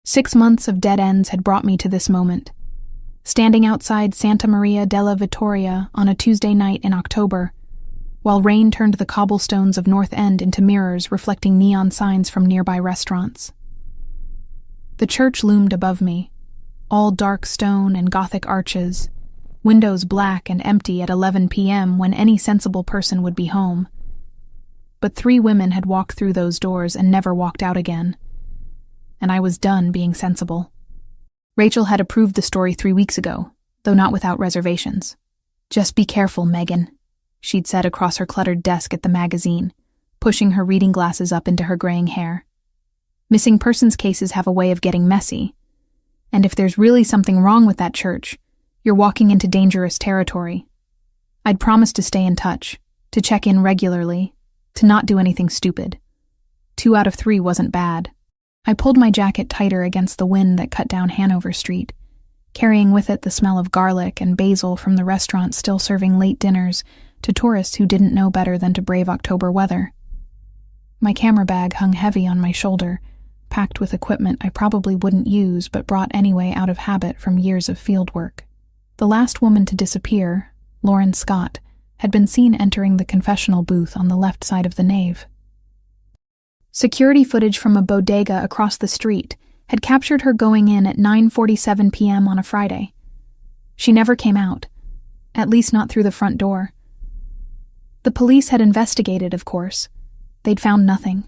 6 months of dead ends had brought me to this moment. Standing outside Santa Maria della Vittoria on a Tuesday night in October, while rain turned the cobblestones of North End into mirrors reflecting neon signs from nearby restaurants. The church loomed above me, all dark stone and Gothic arches, windows black and empty at 11 p.m. when any sensible person would be home. But 3 women had walked through those doors and never walked out again, and I was done being sensible. Rachel had approved the story 3 weeks ago, though not without reservations. "Just be careful, Megan," she'd said across her cluttered desk at the magazine, pushing her reading glasses up into her graying hair. "Missing persons cases have a way of getting messy, and if there's really something wrong with that church, you're walking into dangerous territory." I'd promised to stay in touch, to check in regularly, to not do anything stupid. 2 out of 3 wasn't bad. I pulled my jacket tighter against the wind that cut down Hanover Street, carrying with it the smell of garlic and basil from the restaurant still serving late dinners to tourists who didn't know better than to brave October weather. My camera bag hung heavy on my shoulder, packed with equipment I probably wouldn't use but brought anyway out of habit from years of field work. The last woman to disappear, Lauren Scott, had been seen entering the confessional booth on the left side of the nave. Security footage from a bodega across the street had captured her going in at 9:47 p.m. on a Friday. She never came out, at least not through the front door. The police had investigated, of course. They'd found nothing.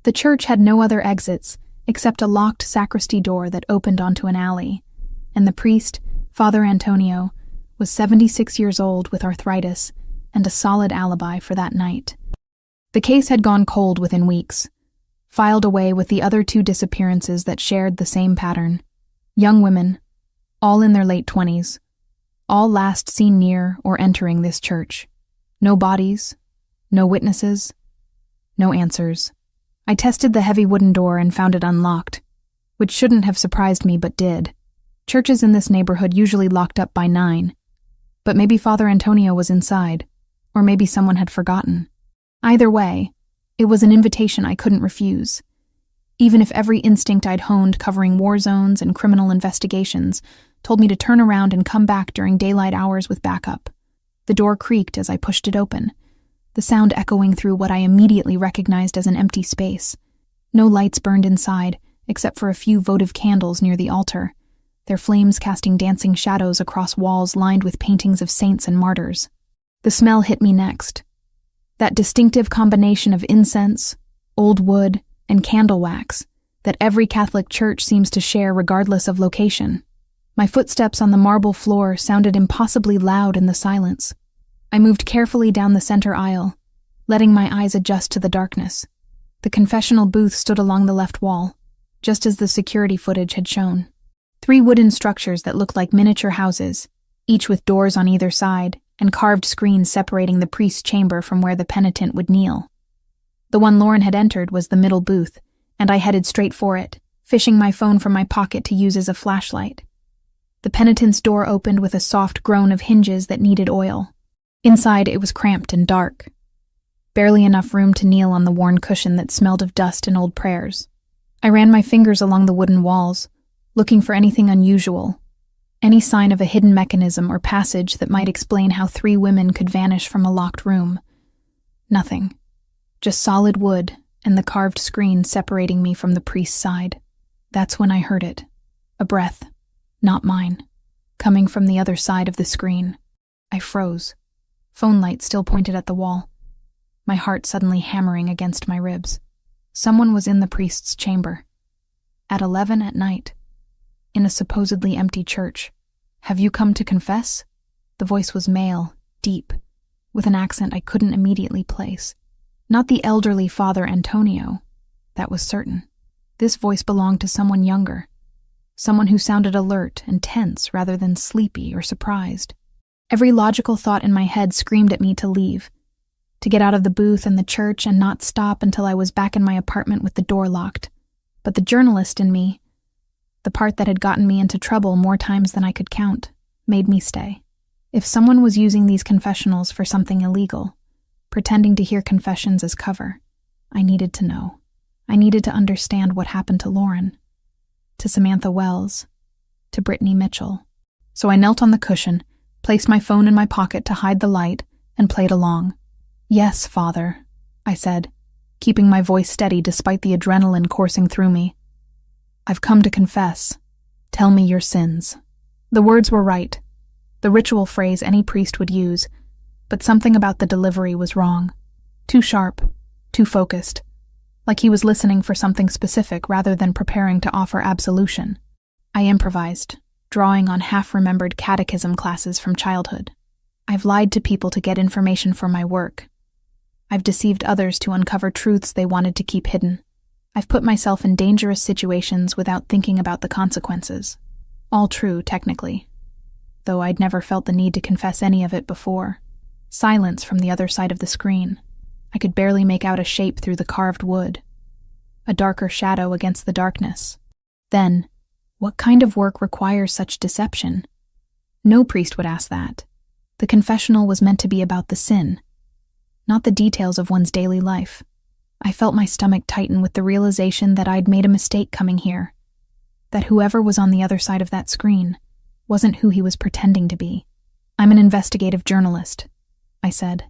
The church had no other exits except a locked sacristy door that opened onto an alley, and the priest, Father Antonio, was 76 years old with arthritis and a solid alibi for that night. The case had gone cold within weeks, filed away with the other 2 disappearances that shared the same pattern. Young women, all in their late 20s, all last seen near or entering this church. No bodies, no witnesses, no answers. I tested the heavy wooden door and found it unlocked, which shouldn't have surprised me but did. Churches in this neighborhood usually locked up by 9, but maybe Father Antonio was inside, or maybe someone had forgotten. Either way, it was an invitation I couldn't refuse, even if every instinct I'd honed covering war zones and criminal investigations told me to turn around and come back during daylight hours with backup. The door creaked as I pushed it open, the sound echoing through what I immediately recognized as an empty space. No lights burned inside, except for a few votive candles near the altar, their flames casting dancing shadows across walls lined with paintings of saints and martyrs. The smell hit me next. That distinctive combination of incense, old wood, and candle wax that every Catholic church seems to share regardless of location. My footsteps on the marble floor sounded impossibly loud in the silence. I moved carefully down the center aisle, letting my eyes adjust to the darkness. The confessional booth stood along the left wall, just as the security footage had shown. 3 wooden structures that looked like miniature houses, each with doors on either side, and carved screens separating the priest's chamber from where the penitent would kneel. The one Lauren had entered was the middle booth, and I headed straight for it, fishing my phone from my pocket to use as a flashlight. The penitent's door opened with a soft groan of hinges that needed oil. Inside, it was cramped and dark. Barely enough room to kneel on the worn cushion that smelled of dust and old prayers. I ran my fingers along the wooden walls, looking for anything unusual, any sign of a hidden mechanism or passage that might explain how 3 women could vanish from a locked room. Nothing. Just solid wood and the carved screen separating me from the priest's side. That's when I heard it. A breath, not mine, coming from the other side of the screen. I froze, phone light still pointed at the wall, my heart suddenly hammering against my ribs. Someone was in the priest's chamber. At 11 at night. In a supposedly empty church. "Have you come to confess?" The voice was male, deep, with an accent I couldn't immediately place. Not the elderly Father Antonio, that was certain. This voice belonged to someone younger, someone who sounded alert and tense rather than sleepy or surprised. Every logical thought in my head screamed at me to leave, to get out of the booth and the church and not stop until I was back in my apartment with the door locked. But the journalist in me, the part that had gotten me into trouble more times than I could count, made me stay. If someone was using these confessionals for something illegal, pretending to hear confessions as cover, I needed to know. I needed to understand what happened to Lauren. to Samantha Wells, to Brittany Mitchell. So I knelt on the cushion, placed my phone in my pocket to hide the light, and played along. "Yes, Father," I said, keeping my voice steady despite the adrenaline coursing through me. "I've come to confess. Tell me your sins." The words were right, the ritual phrase any priest would use, but something about the delivery was wrong. Too sharp, too focused, like he was listening for something specific rather than preparing to offer absolution. I improvised, drawing on half-remembered catechism classes from childhood. I've lied to people to get information for my work. I've deceived others to uncover truths they wanted to keep hidden. I've put myself in dangerous situations without thinking about the consequences. All true, technically, though I'd never felt the need to confess any of it before. Silence from the other side of the screen. I could barely make out a shape through the carved wood. A darker shadow against the darkness. Then, what kind of work requires such deception? No priest would ask that. The confessional was meant to be about the sin, not the details of one's daily life. I felt my stomach tighten with the realization that I'd made a mistake coming here, that whoever was on the other side of that screen wasn't who he was pretending to be. "I'm an investigative journalist," I said,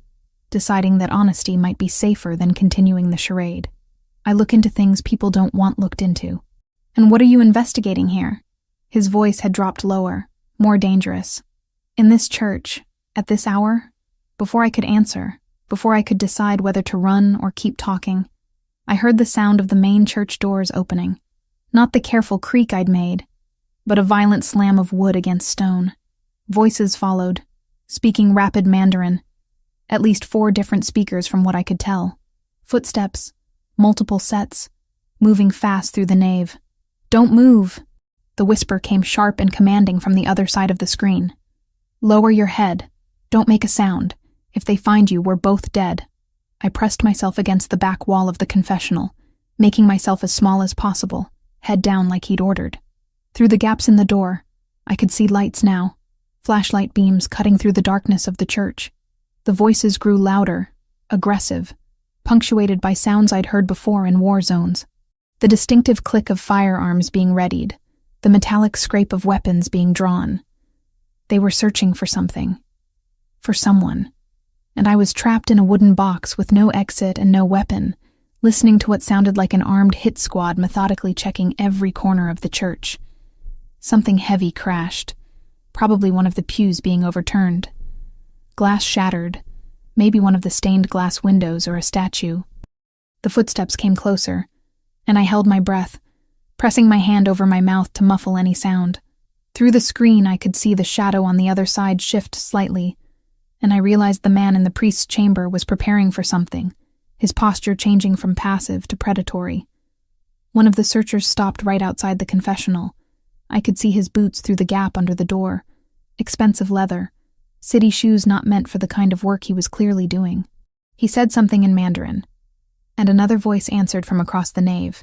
deciding that honesty might be safer than continuing the charade. "I look into things people don't want looked into." "And what are you investigating here?" His voice had dropped lower, more dangerous. "In this church, at this hour?" Before I could answer, before I could decide whether to run or keep talking, I heard the sound of the main church doors opening. Not the careful creak I'd made, but a violent slam of wood against stone. Voices followed, speaking rapid Mandarin. At least 4 different speakers from what I could tell. Footsteps, multiple sets, moving fast through the nave. "Don't move!" The whisper came sharp and commanding from the other side of the screen. "Lower your head. Don't make a sound. If they find you, we're both dead." I pressed myself against the back wall of the confessional, making myself as small as possible, head down like he'd ordered. Through the gaps in the door, I could see lights now, flashlight beams cutting through the darkness of the church. The voices grew louder, aggressive, punctuated by sounds I'd heard before in war zones. The distinctive click of firearms being readied, the metallic scrape of weapons being drawn. They were searching for something. For someone. And I was trapped in a wooden box with no exit and no weapon, listening to what sounded like an armed hit squad methodically checking every corner of the church. Something heavy crashed, probably one of the pews being overturned. Glass shattered, maybe one of the stained glass windows or a statue. The footsteps came closer, and I held my breath, pressing my hand over my mouth to muffle any sound. Through the screen I could see the shadow on the other side shift slightly, and I realized the man in the priest's chamber was preparing for something, his posture changing from passive to predatory. One of the searchers stopped right outside the confessional. I could see his boots through the gap under the door. Expensive leather. City shoes not meant for the kind of work he was clearly doing. He said something in Mandarin, and another voice answered from across the nave.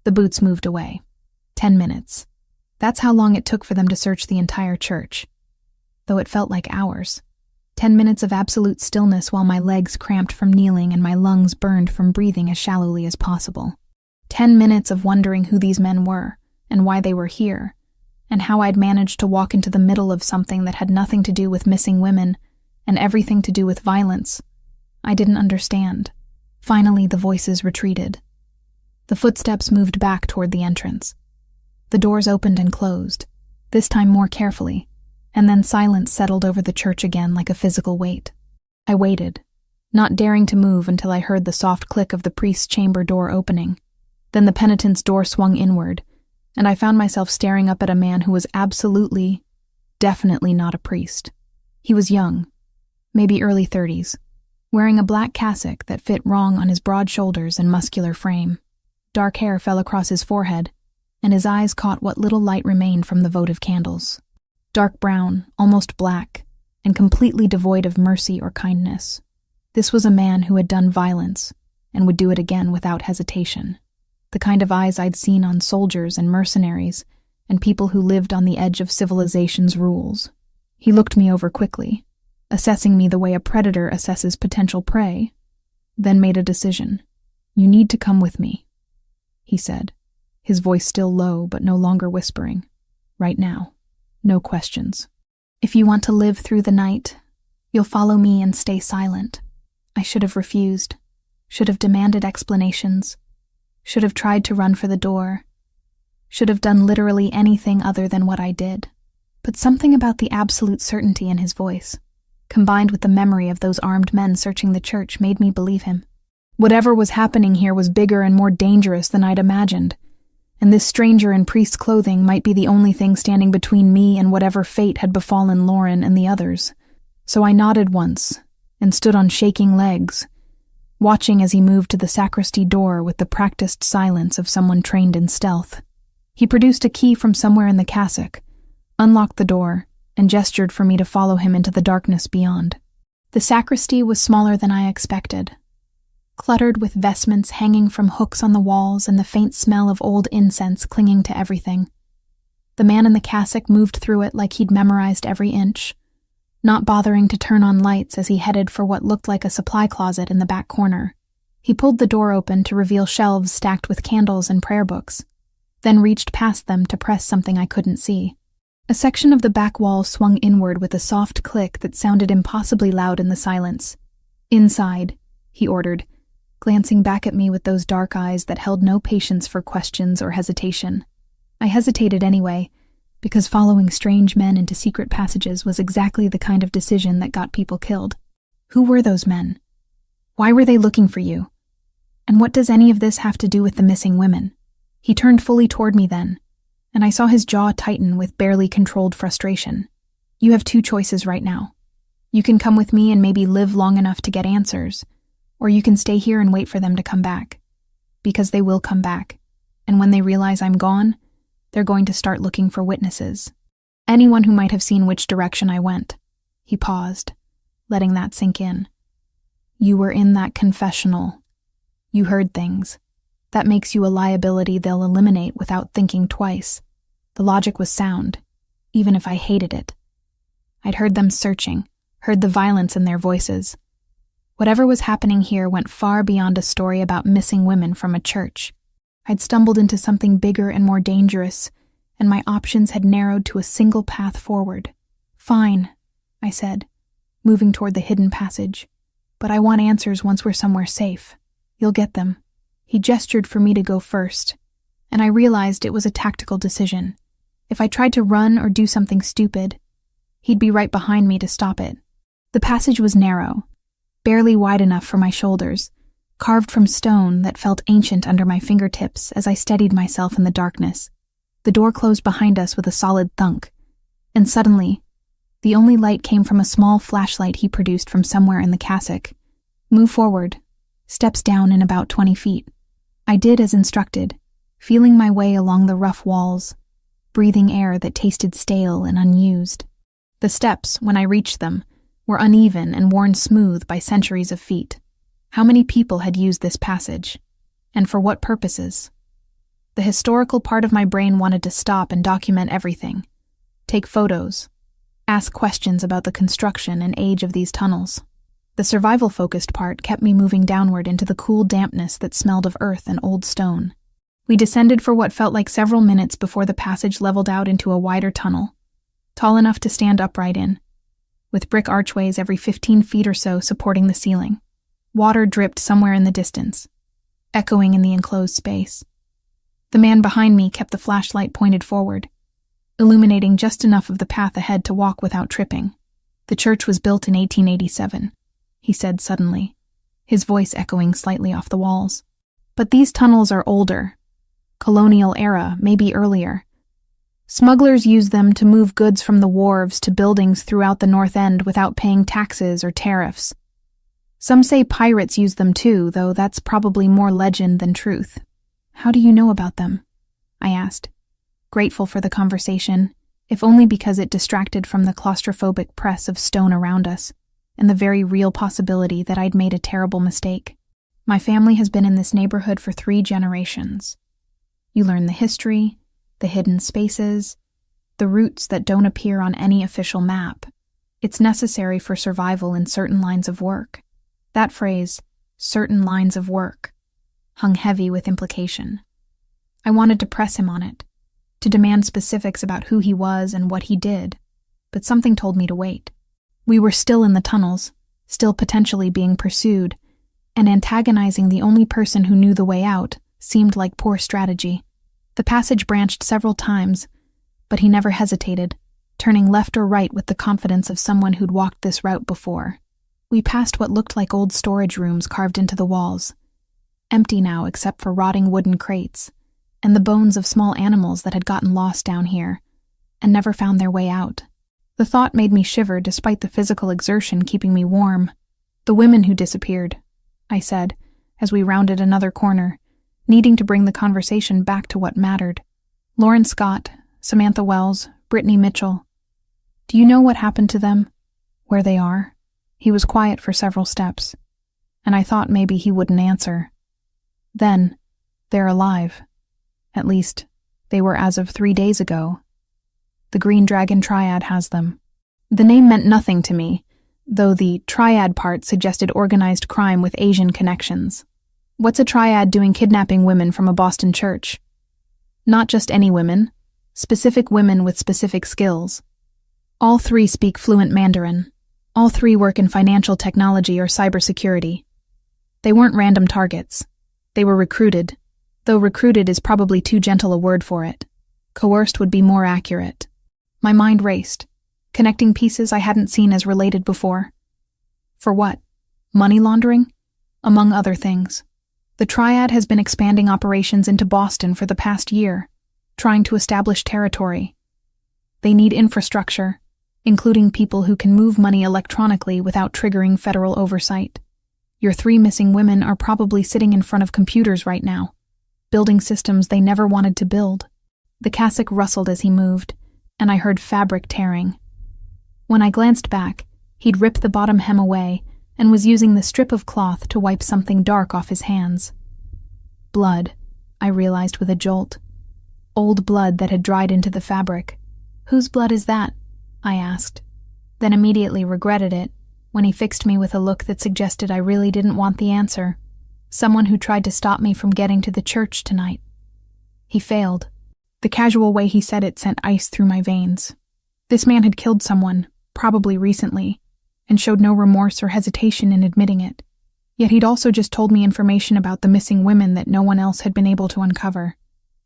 The boots moved away. 10 minutes. That's how long it took for them to search the entire church. Though it felt like hours. 10 minutes of absolute stillness while my legs cramped from kneeling and my lungs burned from breathing as shallowly as possible. 10 minutes of wondering who these men were, and why they were here, and how I'd managed to walk into the middle of something that had nothing to do with missing women, and everything to do with violence. I didn't understand. Finally, the voices retreated. The footsteps moved back toward the entrance. The doors opened and closed, this time more carefully, and then silence settled over the church again like a physical weight. I waited, not daring to move until I heard the soft click of the priest's chamber door opening. Then the penitent's door swung inward, and I found myself staring up at a man who was absolutely, definitely not a priest. He was young, maybe early 30s, wearing a black cassock that fit wrong on his broad shoulders and muscular frame. Dark hair fell across his forehead, and his eyes caught what little light remained from the votive candles. Dark brown, almost black, and completely devoid of mercy or kindness. This was a man who had done violence, and would do it again without hesitation. The kind of eyes I'd seen on soldiers and mercenaries, and people who lived on the edge of civilization's rules. He looked me over quickly, assessing me the way a predator assesses potential prey, then made a decision. "You need to come with me," he said, his voice still low but no longer whispering. Right now. No questions. If you want to live through the night, you'll follow me and stay silent. I should have refused, should have demanded explanations, should have tried to run for the door, should have done literally anything other than what I did. But something about the absolute certainty in his voice, combined with the memory of those armed men searching the church, made me believe him. Whatever was happening here was bigger and more dangerous than I'd imagined, and this stranger in priest's clothing might be the only thing standing between me and whatever fate had befallen Lauren and the others. So I nodded once and stood on shaking legs, watching as he moved to the sacristy door with the practiced silence of someone trained in stealth. He produced a key from somewhere in the cassock, unlocked the door, and gestured for me to follow him into the darkness beyond. The sacristy was smaller than I expected, cluttered with vestments hanging from hooks on the walls and the faint smell of old incense clinging to everything. The man in the cassock moved through it like he'd memorized every inch, not bothering to turn on lights as he headed for what looked like a supply closet in the back corner. He pulled the door open to reveal shelves stacked with candles and prayer books, then reached past them to press something I couldn't see. A section of the back wall swung inward with a soft click that sounded impossibly loud in the silence. "Inside," he ordered, glancing back at me with those dark eyes that held no patience for questions or hesitation. I hesitated anyway, because following strange men into secret passages was exactly the kind of decision that got people killed. Who were those men? Why were they looking for you? And what does any of this have to do with the missing women? He turned fully toward me then, and I saw his jaw tighten with barely controlled frustration. "You have two choices right now. You can come with me and maybe live long enough to get answers, or you can stay here and wait for them to come back. Because they will come back, and when they realize I'm gone, they're going to start looking for witnesses. Anyone who might have seen which direction I went." He paused, letting that sink in. "You were in that confessional. You heard things. That makes you a liability they'll eliminate without thinking twice." The logic was sound, even if I hated it. I'd heard them searching, heard the violence in their voices. Whatever was happening here went far beyond a story about missing women from a church. I'd stumbled into something bigger and more dangerous, and my options had narrowed to a single path forward. "Fine," I said, moving toward the hidden passage. "But I want answers once we're somewhere safe. You'll get them." He gestured for me to go first, and I realized it was a tactical decision. If I tried to run or do something stupid, he'd be right behind me to stop it. The passage was narrow, barely wide enough for my shoulders, carved from stone that felt ancient under my fingertips as I steadied myself in the darkness. The door closed behind us with a solid thunk, and suddenly, the only light came from a small flashlight he produced from somewhere in the cassock. "Move forward, steps down in about 20 feet. I did as instructed, feeling my way along the rough walls, breathing air that tasted stale and unused. The steps, when I reached them, were uneven and worn smooth by centuries of feet. How many people had used this passage? And for what purposes? The historical part of my brain wanted to stop and document everything. Take photos. Ask questions about the construction and age of these tunnels. The survival-focused part kept me moving downward into the cool dampness that smelled of earth and old stone. We descended for what felt like several minutes before the passage leveled out into a wider tunnel, tall enough to stand upright in, with brick archways every 15 feet or so supporting the ceiling. Water dripped somewhere in the distance, echoing in the enclosed space. The man behind me kept the flashlight pointed forward, illuminating just enough of the path ahead to walk without tripping. "The church was built in 1887, he said suddenly, his voice echoing slightly off the walls. "But these tunnels are older. Colonial era, maybe earlier. Smugglers used them to move goods from the wharves to buildings throughout the North End without paying taxes or tariffs. Some say pirates used them too, though that's probably more legend than truth." "How do you know about them?" I asked, grateful for the conversation, if only because it distracted from the claustrophobic press of stone around us, and the very real possibility that I'd made a terrible mistake. "My family has been in this neighborhood for 3 generations. You learn the history, the hidden spaces, the routes that don't appear on any official map. It's necessary for survival in certain lines of work." That phrase, "certain lines of work," hung heavy with implication. I wanted to press him on it, to demand specifics about who he was and what he did, but something told me to wait. We were still in the tunnels, still potentially being pursued, and antagonizing the only person who knew the way out seemed like poor strategy. The passage branched several times, but he never hesitated, turning left or right with the confidence of someone who'd walked this route before. We passed what looked like old storage rooms carved into the walls, empty now except for rotting wooden crates, and the bones of small animals that had gotten lost down here and never found their way out. The thought made me shiver despite the physical exertion keeping me warm. "The women who disappeared," I said, as we rounded another corner, needing to bring the conversation back to what mattered. "Lauren Scott, Samantha Wells, Brittany Mitchell. Do you know what happened to them? Where they are?" He was quiet for several steps, and I thought maybe he wouldn't answer. "Then, they're alive. At least, they were as of 3 days ago. The Green Dragon Triad has them." The name meant nothing to me, though the triad part suggested organized crime with Asian connections. What's a triad doing kidnapping women from a Boston church? Not just any women, specific women with specific skills. All 3 speak fluent Mandarin. All 3 work in financial technology or cybersecurity. They weren't random targets. They were recruited, though recruited is probably too gentle a word for it. Coerced would be more accurate. My mind raced, connecting pieces I hadn't seen as related before. For what? Money laundering? Among other things. The Triad has been expanding operations into Boston for the past year, trying to establish territory. They need infrastructure, including people who can move money electronically without triggering federal oversight. Your 3 missing women are probably sitting in front of computers right now, building systems they never wanted to build. The cassock rustled as he moved, and I heard fabric tearing. When I glanced back, he'd ripped the bottom hem away and was using the strip of cloth to wipe something dark off his hands. Blood, I realized with a jolt. Old blood that had dried into the fabric. "Whose blood is that?" I asked, then immediately regretted it when he fixed me with a look that suggested I really didn't want the answer. "Someone who tried to stop me from getting to the church tonight." He failed. The casual way he said it sent ice through my veins. This man had killed someone, probably recently, and showed no remorse or hesitation in admitting it. Yet he'd also just told me information about the missing women that no one else had been able to uncover.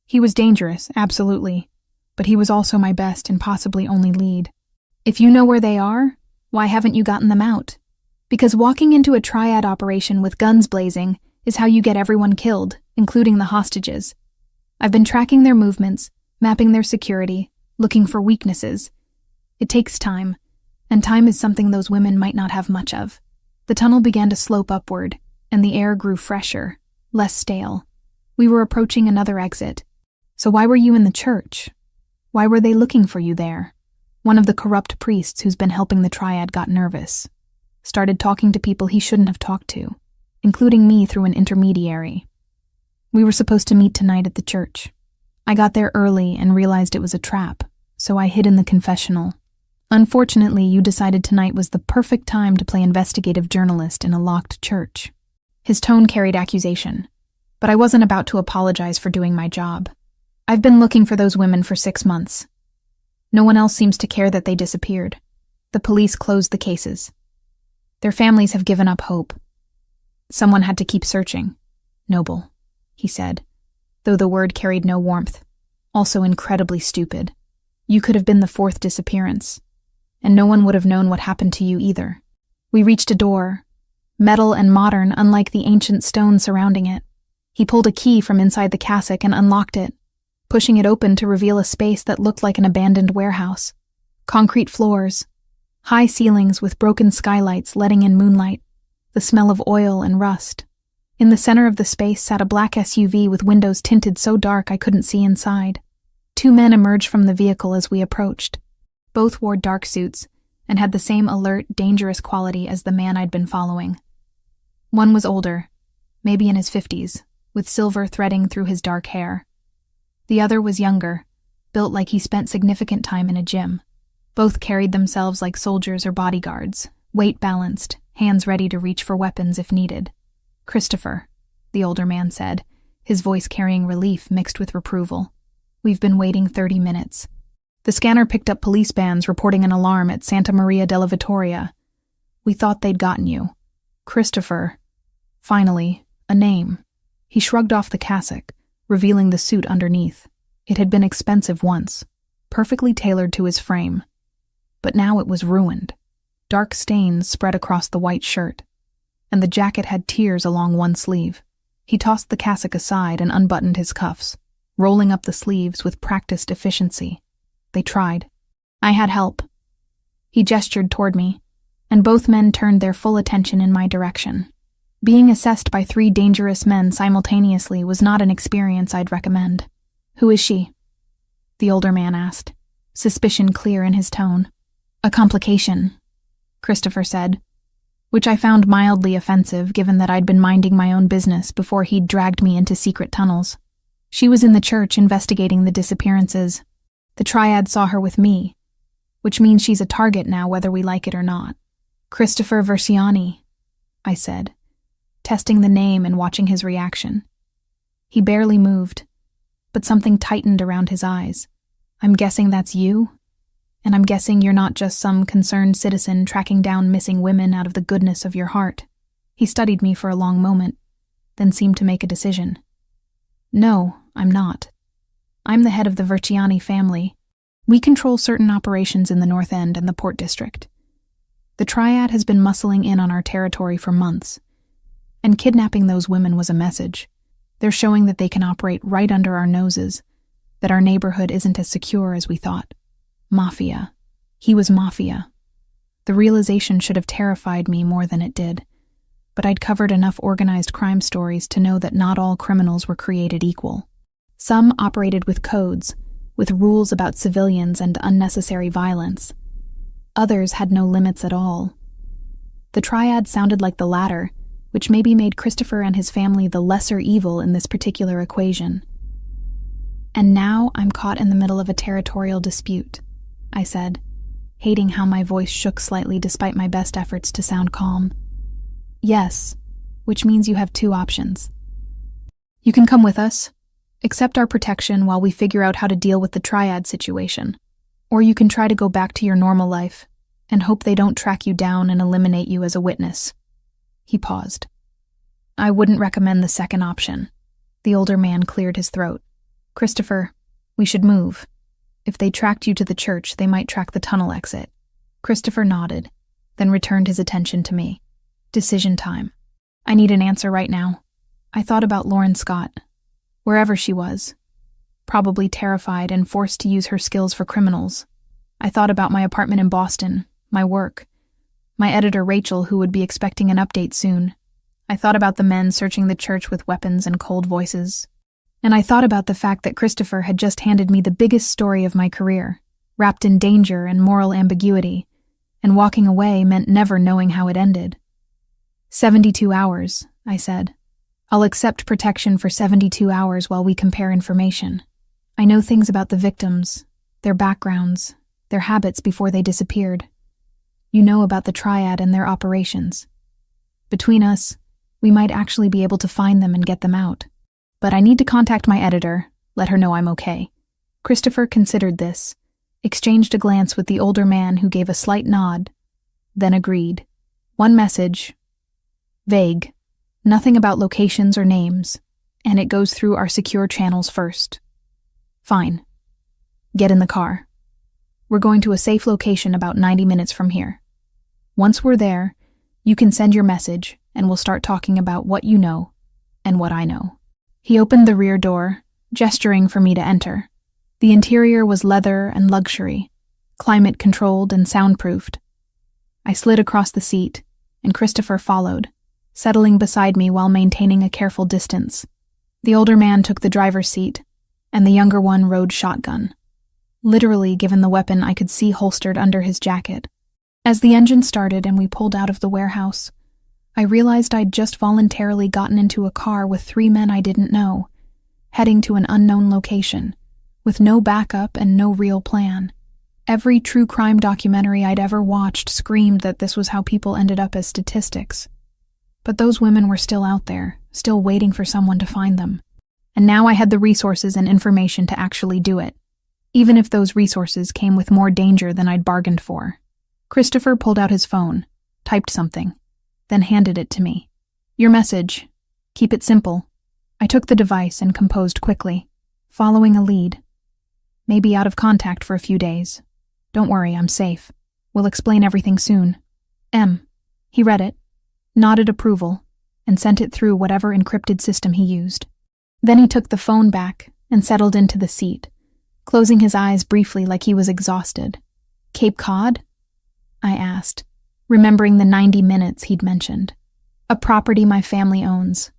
He was dangerous, absolutely, but he was also my best and possibly only lead. "If you know where they are, why haven't you gotten them out? Because walking into a triad operation with guns blazing is how you get everyone killed, including the hostages. I've been tracking their movements, mapping their security, looking for weaknesses. It takes time, and time is something those women might not have much of." The tunnel began to slope upward, and the air grew fresher, less stale. We were approaching another exit. "So why were you in the church? Why were they looking for you there?" One of the corrupt priests who's been helping the Triad got nervous. Started talking to people he shouldn't have talked to, including me through an intermediary. "We were supposed to meet tonight at the church. I got there early and realized it was a trap, so I hid in the confessional. Unfortunately, you decided tonight was the perfect time to play investigative journalist in a locked church." His tone carried accusation, but I wasn't about to apologize for doing my job. "I've been looking for those women for 6 months. No one else seems to care that they disappeared. The police closed the cases. Their families have given up hope. Someone had to keep searching." "Noble," he said, though the word carried no warmth. "Also incredibly stupid. You could have been the 4th disappearance, and no one would have known what happened to you either." We reached a door, metal and modern unlike the ancient stone surrounding it. He pulled a key from inside the cassock and unlocked it, pushing it open to reveal a space that looked like an abandoned warehouse. Concrete floors, high ceilings with broken skylights letting in moonlight, the smell of oil and rust. In the center of the space sat a black SUV with windows tinted so dark I couldn't see inside. 2 men emerged from the vehicle as we approached. Both wore dark suits and had the same alert, dangerous quality as the man I'd been following. One was older, maybe in his 50s, with silver threading through his dark hair. The other was younger, built like he spent significant time in a gym. Both carried themselves like soldiers or bodyguards, weight balanced, hands ready to reach for weapons if needed. "Christopher," the older man said, his voice carrying relief mixed with reproval. "We've been waiting 30 minutes. The scanner picked up police bands reporting an alarm at Santa Maria della Vittoria. We thought they'd gotten you. Christopher." Finally, a name. He shrugged off the cassock, revealing the suit underneath. It had been expensive once, perfectly tailored to his frame. But now it was ruined. Dark stains spread across the white shirt, and the jacket had tears along one sleeve. He tossed the cassock aside and unbuttoned his cuffs, rolling up the sleeves with practiced efficiency. They tried. I had help. He gestured toward me, and both men turned their full attention in my direction. Being assessed by 3 dangerous men simultaneously was not an experience I'd recommend. "Who is she?" the older man asked, suspicion clear in his tone. "A complication," Christopher said, which I found mildly offensive given that I'd been minding my own business before he'd dragged me into secret tunnels. "She was in the church investigating the disappearances. The triad saw her with me, which means she's a target now whether we like it or not." "Christopher Versiani," I said, testing the name and watching his reaction. He barely moved, but something tightened around his eyes. "I'm guessing that's you? And I'm guessing you're not just some concerned citizen tracking down missing women out of the goodness of your heart." He studied me for a long moment, then seemed to make a decision. "No, I'm not. I'm the head of the Versiani family. We control certain operations in the North End and the Port District. The triad has been muscling in on our territory for months, and kidnapping those women was a message. They're showing that they can operate right under our noses, that our neighborhood isn't as secure as we thought. Mafia. He was Mafia. The realization should have terrified me more than it did, but I'd covered enough organized crime stories to know that not all criminals were created equal. Some operated with codes, with rules about civilians and unnecessary violence. Others had no limits at all. The triad sounded like the latter, which maybe made Christopher and his family the lesser evil in this particular equation. "And now I'm caught in the middle of a territorial dispute," I said, hating how my voice shook slightly despite my best efforts to sound calm. "Yes, which means you have 2 options. You can come with us, accept our protection while we figure out how to deal with the triad situation, or you can try to go back to your normal life and hope they don't track you down and eliminate you as a witness." He paused. "I wouldn't recommend the second option." The older man cleared his throat. "Christopher, we should move. If they tracked you to the church, they might track the tunnel exit." Christopher nodded, then returned his attention to me. "Decision time. I need an answer right now." I thought about Lauren Scott, wherever she was, probably terrified and forced to use her skills for criminals. I thought about my apartment in Boston, my work, my editor Rachel, who would be expecting an update soon. I thought about the men searching the church with weapons and cold voices. And I thought about the fact that Christopher had just handed me the biggest story of my career, wrapped in danger and moral ambiguity, and walking away meant never knowing how it ended. 72 hours, I said. "I'll accept protection for 72 hours while we compare information. I know things about the victims, their backgrounds, their habits before they disappeared. You know about the triad and their operations. Between us, we might actually be able to find them and get them out. But I need to contact my editor, let her know I'm okay." Christopher considered this, exchanged a glance with the older man who gave a slight nod, then agreed. "One message. Vague. Nothing about locations or names, and it goes through our secure channels first." "Fine. Get in the car. We're going to a safe location about 90 minutes from here. Once we're there, you can send your message, and we'll start talking about what you know and what I know." He opened the rear door, gesturing for me to enter. The interior was leather and luxury, climate-controlled and soundproofed. I slid across the seat, and Christopher followed, settling beside me while maintaining a careful distance. The older man took the driver's seat, and the younger one rode shotgun. Literally, given the weapon I could see holstered under his jacket. As the engine started and we pulled out of the warehouse, I realized I'd just voluntarily gotten into a car with 3 men I didn't know, heading to an unknown location, with no backup and no real plan. Every true crime documentary I'd ever watched screamed that this was how people ended up as statistics. But those women were still out there, still waiting for someone to find them. and now I had the resources and information to actually do it, even if those resources came with more danger than I'd bargained for. Christopher pulled out his phone, typed something, then handed it to me. "Your message. Keep it simple." I took the device and composed quickly, following a lead. "Maybe out of contact for a few days. Don't worry, I'm safe. We'll explain everything soon. M." He read it, nodded approval, and sent it through whatever encrypted system he used. Then he took the phone back and settled into the seat, closing his eyes briefly like he was exhausted. "Cape Cod?" I asked, remembering the 90 minutes he'd mentioned. "A property my family owns.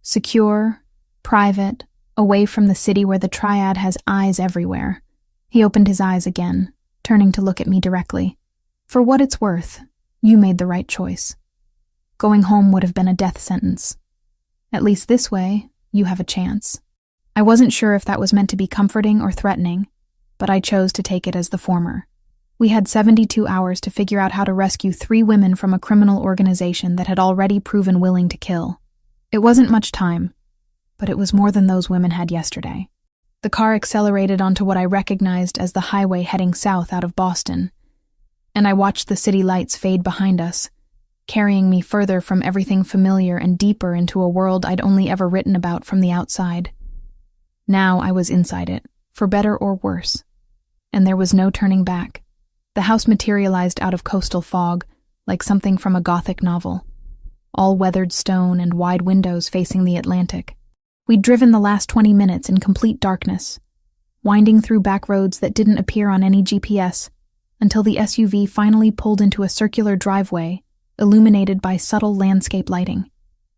Secure, private, away from the city where the triad has eyes everywhere." He opened his eyes again, turning to look at me directly. "For what it's worth, you made the right choice. Going home would have been a death sentence. At least this way, you have a chance." I wasn't sure if that was meant to be comforting or threatening, but I chose to take it as the former. We had 72 hours to figure out how to rescue 3 women from a criminal organization that had already proven willing to kill. It wasn't much time, but it was more than those women had yesterday. The car accelerated onto what I recognized as the highway heading south out of Boston, and I watched the city lights fade behind us, carrying me further from everything familiar and deeper into a world I'd only ever written about from the outside. Now I was inside it, for better or worse, and there was no turning back. The house materialized out of coastal fog, like something from a Gothic novel. All weathered stone and wide windows facing the Atlantic. We'd driven the last 20 minutes in complete darkness, winding through back roads that didn't appear on any GPS, until the SUV finally pulled into a circular driveway, illuminated by subtle landscape lighting.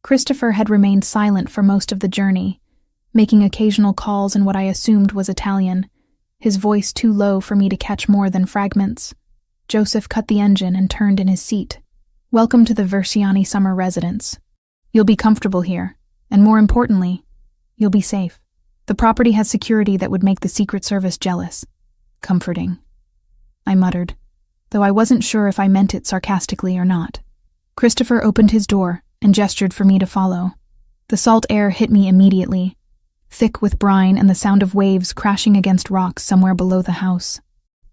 Christopher had remained silent for most of the journey, making occasional calls in what I assumed was Italian, his voice too low for me to catch more than fragments. Joseph cut the engine and turned in his seat. "Welcome to the Versiani summer residence. You'll be comfortable here, and more importantly, you'll be safe. The property has security that would make the Secret Service jealous." "Comforting," I muttered, though I wasn't sure if I meant it sarcastically or not. Christopher opened his door and gestured for me to follow. The salt air hit me immediately, thick with brine and the sound of waves crashing against rocks somewhere below the house.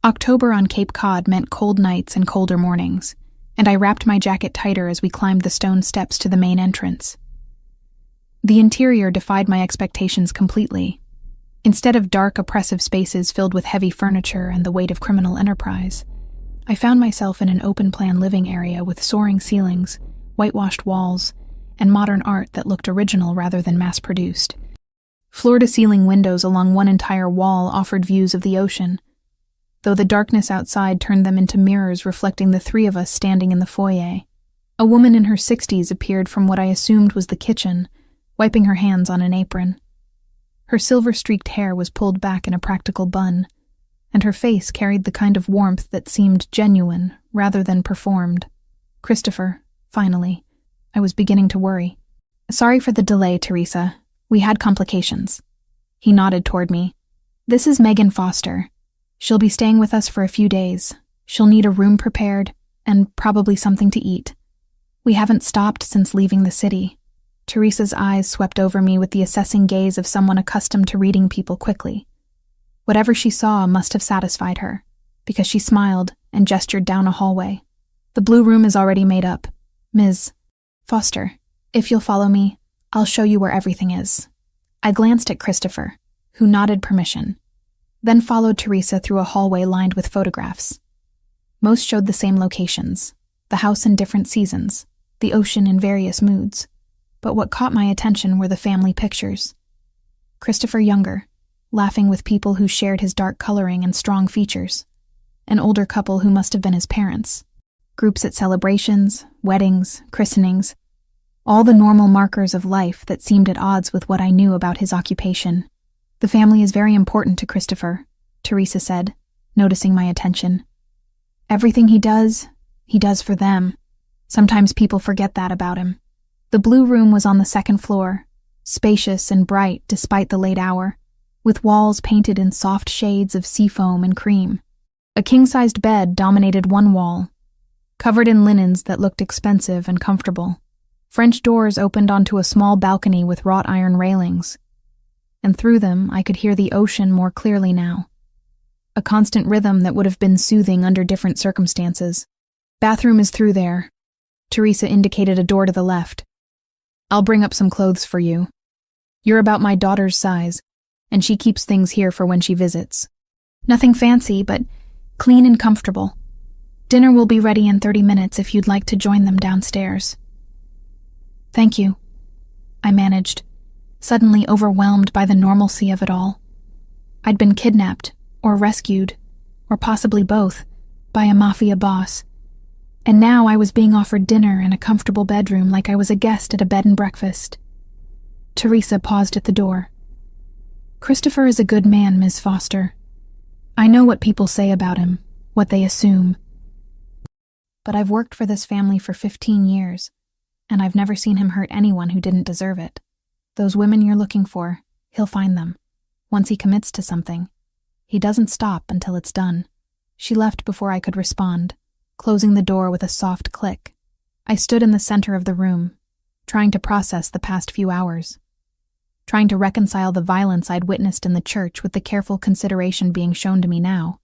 October on Cape Cod meant cold nights and colder mornings, and I wrapped my jacket tighter as we climbed the stone steps to the main entrance. The interior defied my expectations completely. Instead of dark, oppressive spaces filled with heavy furniture and the weight of criminal enterprise, I found myself in an open-plan living area with soaring ceilings, whitewashed walls, and modern art that looked original rather than mass-produced. Floor-to-ceiling windows along one entire wall offered views of the ocean, though the darkness outside turned them into mirrors reflecting the 3 of us standing in the foyer. A woman in her 60s appeared from what I assumed was the kitchen, wiping her hands on an apron. Her silver-streaked hair was pulled back in a practical bun, and her face carried the kind of warmth that seemed genuine rather than performed. "Christopher, finally." I was beginning to worry. "Sorry for the delay, Teresa. We had complications." He nodded toward me. "This is Megan Foster. She'll be staying with us for a few days. She'll need a room prepared, and probably something to eat. We haven't stopped since leaving the city." Teresa's eyes swept over me with the assessing gaze of someone accustomed to reading people quickly. Whatever she saw must have satisfied her, because she smiled and gestured down a hallway. "The blue room is already made up. Ms. Foster, if you'll follow me, I'll show you where everything is." I glanced at Christopher, who nodded permission, then followed Teresa through a hallway lined with photographs. Most showed the same locations, the house in different seasons, the ocean in various moods. But what caught my attention were the family pictures. Christopher younger, laughing with people who shared his dark coloring and strong features. An older couple who must have been his parents. Groups at celebrations, weddings, christenings. All the normal markers of life that seemed at odds with what I knew about his occupation. "The family is very important to Christopher," Teresa said, noticing my attention. "Everything he does for them. Sometimes people forget that about him." The blue room was on the 2nd floor, spacious and bright despite the late hour, with walls painted in soft shades of seafoam and cream. A king-sized bed dominated one wall, covered in linens that looked expensive and comfortable. French doors opened onto a small balcony with wrought iron railings. and through them I could hear the ocean more clearly now. A constant rhythm that would have been soothing under different circumstances. "Bathroom is through there." Teresa indicated a door to the left. "I'll bring up some clothes for you. You're about my daughter's size, and she keeps things here for when she visits. Nothing fancy, but clean and comfortable. Dinner will be ready in 30 minutes if you'd like to join them downstairs." "Thank you," I managed, suddenly overwhelmed by the normalcy of it all. I'd been kidnapped, or rescued, or possibly both, by a Mafia boss. And now I was being offered dinner in a comfortable bedroom like I was a guest at a bed and breakfast. Teresa paused at the door. "Christopher is a good man, Ms. Foster. I know what people say about him, what they assume. But I've worked for this family for 15 years, and I've never seen him hurt anyone who didn't deserve it. Those women you're looking for, he'll find them. Once he commits to something, he doesn't stop until it's done." She left before I could respond, closing the door with a soft click. I stood in the center of the room, trying to process the past few hours, trying to reconcile the violence I'd witnessed in the church with the careful consideration being shown to me now.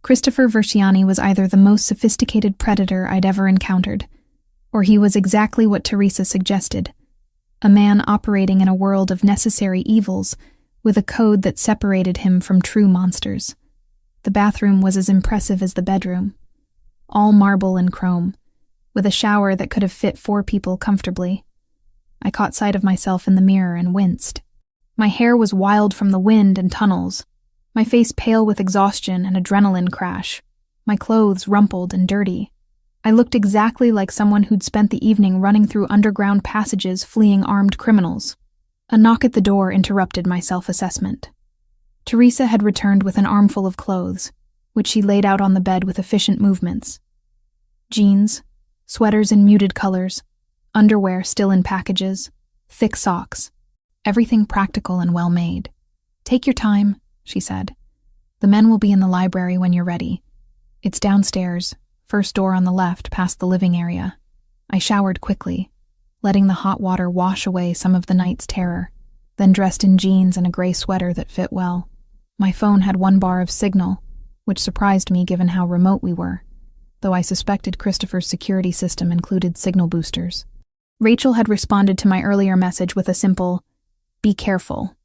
Christopher Versiani was either the most sophisticated predator I'd ever encountered, or he was exactly what Teresa suggested, a man operating in a world of necessary evils with a code that separated him from true monsters. The bathroom was as impressive as the bedroom, all marble and chrome, with a shower that could have fit 4 people comfortably. I caught sight of myself in the mirror and winced. My hair was wild from the wind and tunnels, my face pale with exhaustion and adrenaline crash, my clothes rumpled and dirty. I looked exactly like someone who'd spent the evening running through underground passages fleeing armed criminals. A knock at the door interrupted my self-assessment. Teresa had returned with an armful of clothes, which she laid out on the bed with efficient movements. Jeans, sweaters in muted colors, underwear still in packages, thick socks, everything practical and well-made. "Take your time," she said. "The men will be in the library when you're ready. It's downstairs, first door on the left past the living area." I showered quickly, letting the hot water wash away some of the night's terror, then dressed in jeans and a gray sweater that fit well. My phone had 1 bar of signal, which surprised me given how remote we were, though I suspected Christopher's security system included signal boosters. Rachel had responded to my earlier message with a simple, "Be careful,"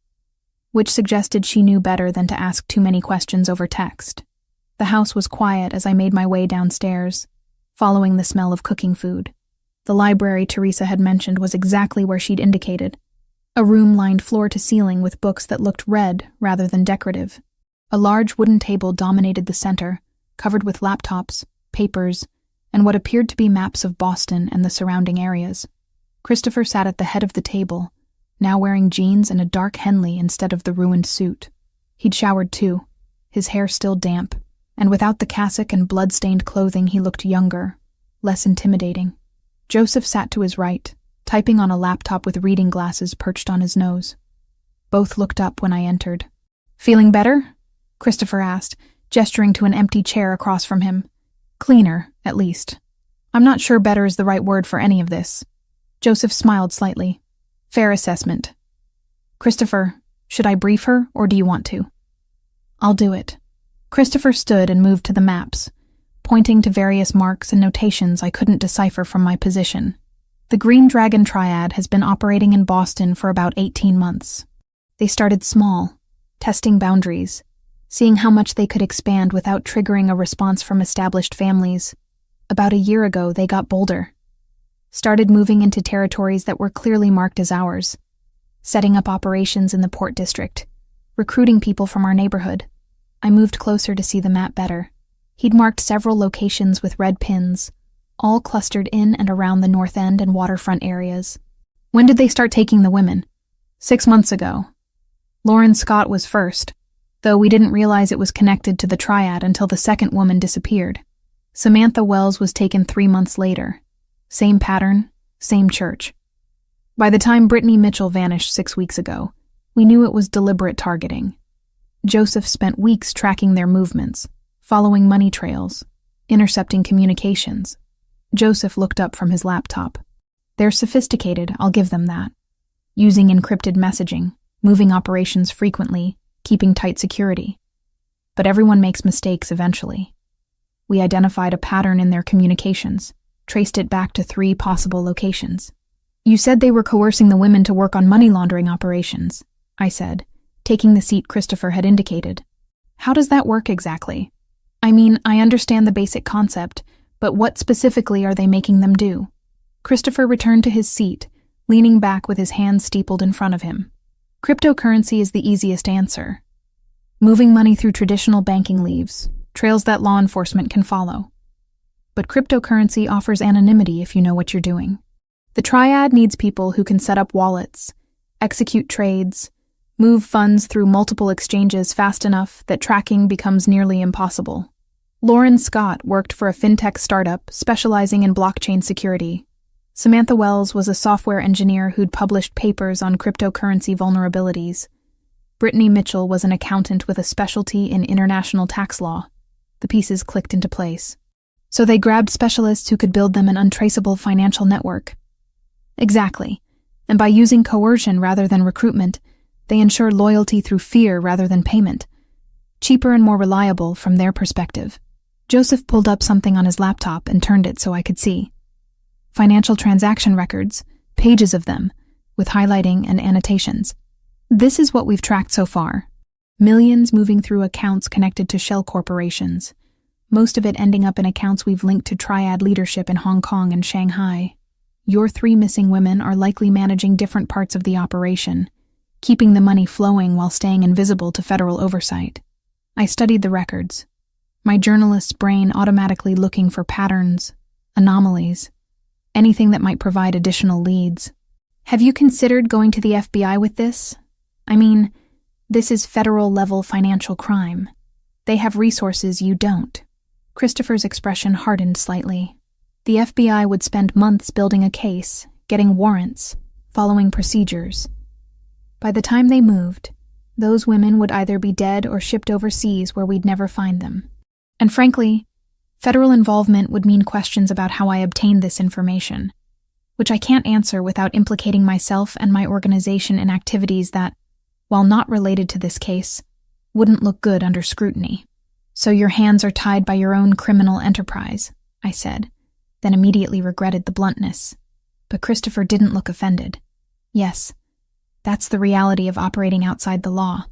which suggested she knew better than to ask too many questions over text. The house was quiet as I made my way downstairs, following the smell of cooking food. The library Teresa had mentioned was exactly where she'd indicated, a room lined floor to ceiling with books that looked read rather than decorative. A large wooden table dominated the center, covered with laptops, papers, and what appeared to be maps of Boston and the surrounding areas. Christopher sat at the head of the table, now wearing jeans and a dark Henley instead of the ruined suit. He'd showered too, his hair still damp, and without the cassock and blood-stained clothing he looked younger, less intimidating. Joseph sat to his right, typing on a laptop with reading glasses perched on his nose. Both looked up when I entered. "Feeling better?" Christopher asked, gesturing to an empty chair across from him. "Cleaner, at least. I'm not sure better is the right word for any of this." Joseph smiled slightly. "Fair assessment. Christopher, should I brief her, or do you want to?" "I'll do it." Christopher stood and moved to the maps, pointing to various marks and notations I couldn't decipher from my position. The Green Dragon Triad has been operating in Boston for about 18 months. They started small, testing boundaries, seeing how much they could expand without triggering a response from established families. About a year ago, they got bolder, started moving into territories that were clearly marked as ours, setting up operations in the Port District, recruiting people from our neighborhood. I moved closer to see the map better. He'd marked several locations with red pins, all clustered in and around the North End and waterfront areas. "When did they start taking the women?" 6 months ago. Lauren Scott was first, though we didn't realize it was connected to the triad until the second woman disappeared. Samantha Wells was taken 3 months later. Same pattern, same church. By the time Brittany Mitchell vanished 6 weeks ago, we knew it was deliberate targeting. Joseph spent weeks tracking their movements, following money trails, intercepting communications. Joseph looked up from his laptop. "They're sophisticated, I'll give them that. Using encrypted messaging, moving operations frequently, keeping tight security. But everyone makes mistakes eventually. We identified a pattern in their communications, traced it back to 3 possible locations. You said they were coercing the women to work on money laundering operations, I said, taking the seat Christopher had indicated. How does that work exactly? I mean, I understand the basic concept, but what specifically are they making them do? Christopher returned to his seat, leaning back with his hands steepled in front of him. Cryptocurrency is the easiest answer. Moving money through traditional banking leaves, trails that law enforcement can follow. But cryptocurrency offers anonymity if you know what you're doing. The triad needs people who can set up wallets, execute trades, move funds through multiple exchanges fast enough that tracking becomes nearly impossible. Lauren Scott worked for a fintech startup specializing in blockchain security. Samantha Wells was a software engineer who'd published papers on cryptocurrency vulnerabilities. Brittany Mitchell was an accountant with a specialty in international tax law. The pieces clicked into place. So they grabbed specialists who could build them an untraceable financial network. Exactly. And by using coercion rather than recruitment, they ensure loyalty through fear rather than payment. Cheaper and more reliable from their perspective. Joseph pulled up something on his laptop and turned it so I could see. Financial transaction records, pages of them, with highlighting and annotations. This is what we've tracked so far. Millions moving through accounts connected to shell corporations. Most of it ending up in accounts we've linked to triad leadership in Hong Kong and Shanghai. Your 3 missing women are likely managing different parts of the operation, keeping the money flowing while staying invisible to federal oversight. I studied the records, my journalist's brain automatically looking for patterns, anomalies, anything that might provide additional leads. Have you considered going to the FBI with this? I mean, this is federal-level financial crime. They have resources you don't. Christopher's expression hardened slightly. The FBI would spend months building a case, getting warrants, following procedures. By the time they moved, those women would either be dead or shipped overseas where we'd never find them. And frankly, federal involvement would mean questions about how I obtained this information, which I can't answer without implicating myself and my organization in activities that, while not related to this case, wouldn't look good under scrutiny. So your hands are tied by your own criminal enterprise, I said, then immediately regretted the bluntness. But Christopher didn't look offended. Yes, that's the reality of operating outside the law.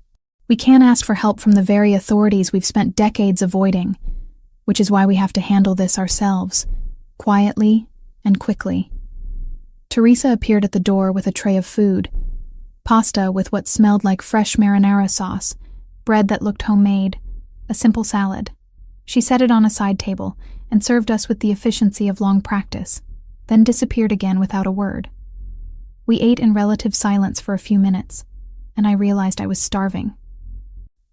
We can't ask for help from the very authorities we've spent decades avoiding, which is why we have to handle this ourselves, quietly and quickly. Teresa appeared at the door with a tray of food, pasta with what smelled like fresh marinara sauce, bread that looked homemade, a simple salad. She set it on a side table and served us with the efficiency of long practice, then disappeared again without a word. We ate in relative silence for a few minutes, and I realized I was starving.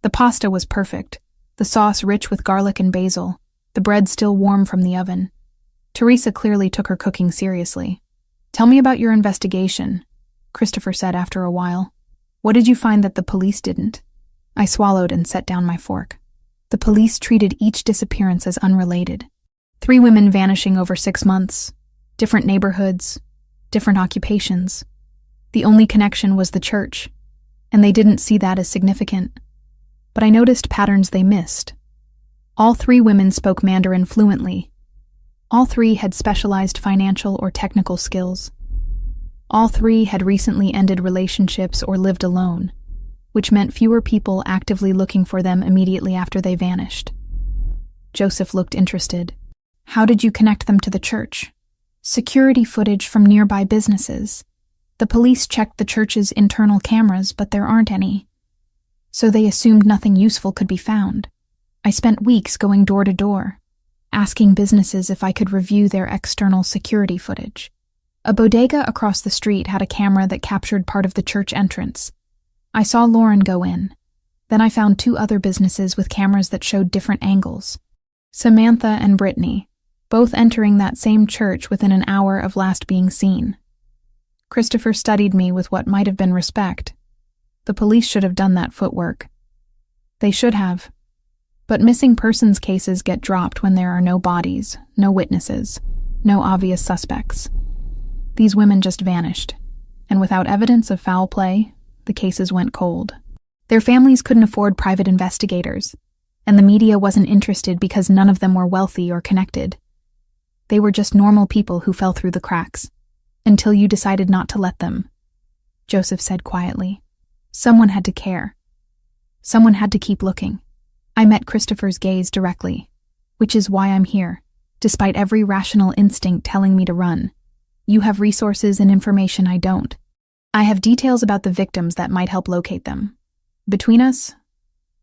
The pasta was perfect, the sauce rich with garlic and basil, the bread still warm from the oven. Teresa clearly took her cooking seriously. "Tell me about your investigation," Christopher said after a while. "What did you find that the police didn't?" I swallowed and set down my fork. The police treated each disappearance as unrelated. 3 women vanishing over 6 months, different neighborhoods, different occupations. The only connection was the church, and they didn't see that as significant. But I noticed patterns they missed. All 3 women spoke Mandarin fluently. All 3 had specialized financial or technical skills. All 3 had recently ended relationships or lived alone, which meant fewer people actively looking for them immediately after they vanished. Joseph looked interested. "How did you connect them to the church?" "Security footage from nearby businesses. The police checked the church's internal cameras, but there aren't any. So they assumed nothing useful could be found. I spent weeks going door to door, asking businesses if I could review their external security footage. A bodega across the street had a camera that captured part of the church entrance. I saw Lauren go in. Then I found 2 other businesses with cameras that showed different angles. Samantha and Brittany, both entering that same church within an hour of last being seen. Christopher studied me with what might have been respect. The police should have done that footwork. They should have. But missing persons cases get dropped when there are no bodies, no witnesses, no obvious suspects. These women just vanished, and without evidence of foul play, the cases went cold. Their families couldn't afford private investigators, and the media wasn't interested because none of them were wealthy or connected. They were just normal people who fell through the cracks, until you decided not to let them, Joseph said quietly. Someone had to care. Someone had to keep looking. I met Christopher's gaze directly, which is why I'm here, despite every rational instinct telling me to run. You have resources and information I don't. I have details about the victims that might help locate them. Between us,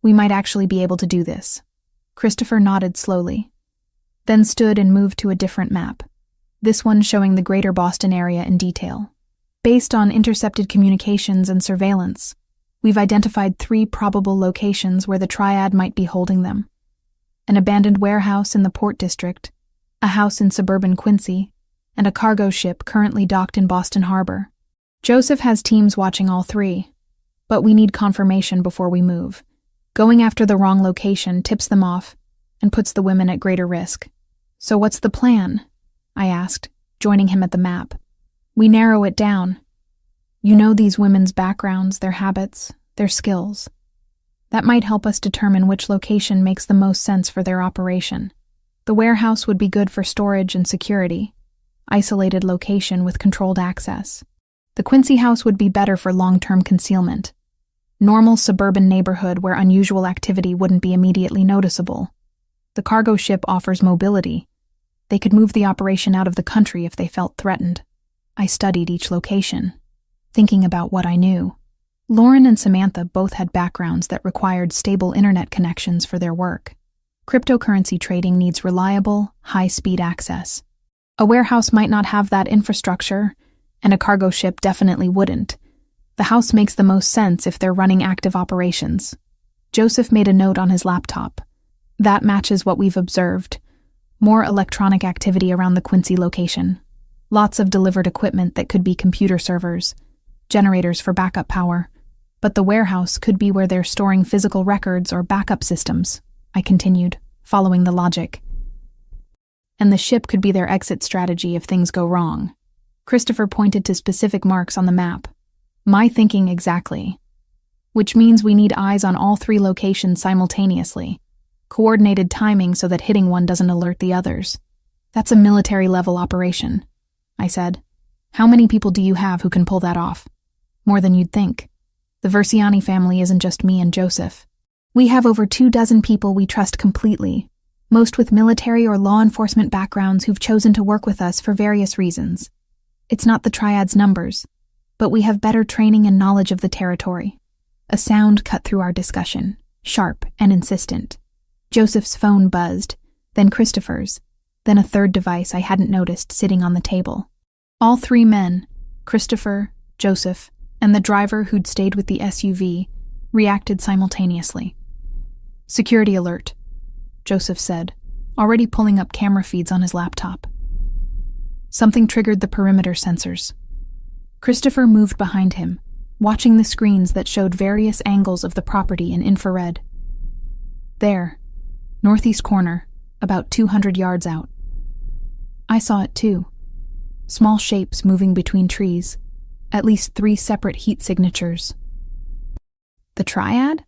we might actually be able to do this. Christopher nodded slowly, then stood and moved to a different map, this one showing the greater Boston area in detail. Based on intercepted communications and surveillance, we've identified 3 probable locations where the triad might be holding them. An abandoned warehouse in the Port District, a house in suburban Quincy, and a cargo ship currently docked in Boston Harbor. Joseph has teams watching all 3, but we need confirmation before we move. Going after the wrong location tips them off and puts the women at greater risk. So what's the plan? I asked, joining him at the map. We narrow it down. You know these women's backgrounds, their habits, their skills. That might help us determine which location makes the most sense for their operation. The warehouse would be good for storage and security, isolated location with controlled access. The Quincy house would be better for long-term concealment. Normal suburban neighborhood where unusual activity wouldn't be immediately noticeable. The cargo ship offers mobility. They could move the operation out of the country if they felt threatened. I studied each location, thinking about what I knew. Lauren and Samantha both had backgrounds that required stable internet connections for their work. Cryptocurrency trading needs reliable, high-speed access. A warehouse might not have that infrastructure, and a cargo ship definitely wouldn't. The house makes the most sense if they're running active operations. Joseph made a note on his laptop. That matches what we've observed. More electronic activity around the Quincy location. Lots of delivered equipment that could be computer servers, generators for backup power. But the warehouse could be where they're storing physical records or backup systems, I continued, following the logic. And the ship could be their exit strategy if things go wrong. Christopher pointed to specific marks on the map. My thinking exactly. Which means we need eyes on all 3 locations simultaneously. Coordinated timing so that hitting one doesn't alert the others. That's a military-level operation, I said. How many people do you have who can pull that off? More than you'd think. The Versiani family isn't just me and Joseph. We have over 24 people we trust completely, most with military or law enforcement backgrounds who've chosen to work with us for various reasons. It's not the triad's numbers, but we have better training and knowledge of the territory. A sound cut through our discussion, sharp and insistent. Joseph's phone buzzed, then Christopher's, then a third device I hadn't noticed sitting on the table. All 3 men, Christopher, Joseph, and the driver who'd stayed with the SUV, reacted simultaneously. Security alert, Joseph said, already pulling up camera feeds on his laptop. Something triggered the perimeter sensors. Christopher moved behind him, watching the screens that showed various angles of the property in infrared. There, northeast corner, about 200 yards out. I saw it too. Small shapes moving between trees, at least 3 separate heat signatures. The triad?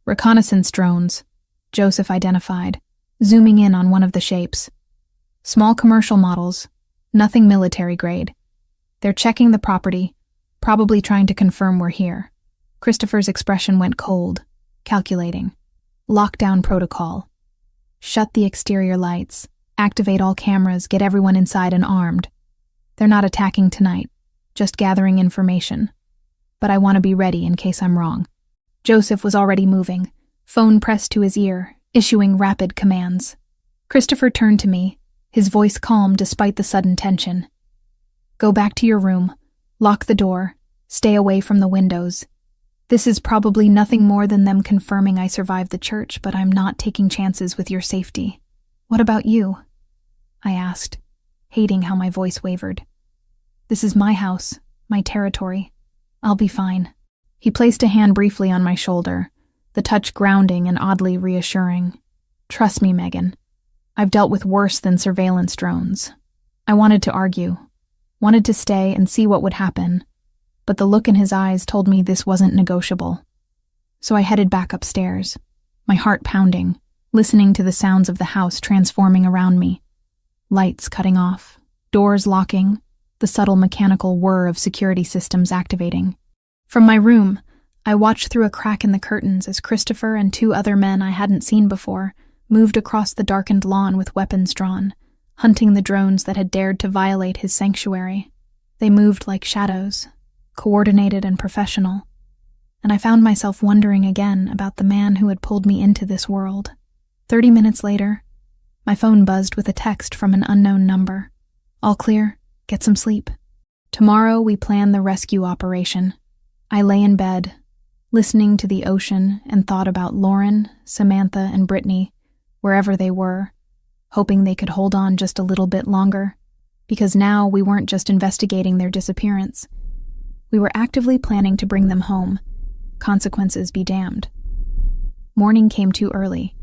Reconnaissance drones, Joseph identified, zooming in on one of the shapes. Small commercial models, nothing military grade. They're checking the property, probably trying to confirm we're here. Christopher's expression went cold, calculating. Lockdown protocol. Shut the exterior lights, activate all cameras, get everyone inside and armed. They're not attacking tonight, just gathering information. But I want to be ready in case I'm wrong. Joseph was already moving, phone pressed to his ear, issuing rapid commands. Christopher turned to me, his voice calm despite the sudden tension. Go back to your room, lock the door, stay away from the windows. This is probably nothing more than them confirming I survived the church, but I'm not taking chances with your safety. What about you? I asked, hating how my voice wavered. This is my house, my territory. I'll be fine. He placed a hand briefly on my shoulder, the touch grounding and oddly reassuring. Trust me, Megan. I've dealt with worse than surveillance drones. I wanted to argue, wanted to stay and see what would happen, but the look in his eyes told me this wasn't negotiable. So I headed back upstairs, my heart pounding, listening to the sounds of the house transforming around me. Lights cutting off, doors locking, the subtle mechanical whir of security systems activating. From my room, I watched through a crack in the curtains as Christopher and two other men I hadn't seen before moved across the darkened lawn with weapons drawn, hunting the drones that had dared to violate his sanctuary. They moved like shadows, coordinated and professional, and I found myself wondering again about the man who had pulled me into this world. 30 minutes later, my phone buzzed with a text from an unknown number. All clear, get some sleep. Tomorrow we plan the rescue operation. I lay in bed, listening to the ocean, and thought about Lauren, Samantha, and Brittany, wherever they were, hoping they could hold on just a little bit longer, because now we weren't just investigating their disappearance. We were actively planning to bring them home. Consequences be damned. Morning came too early,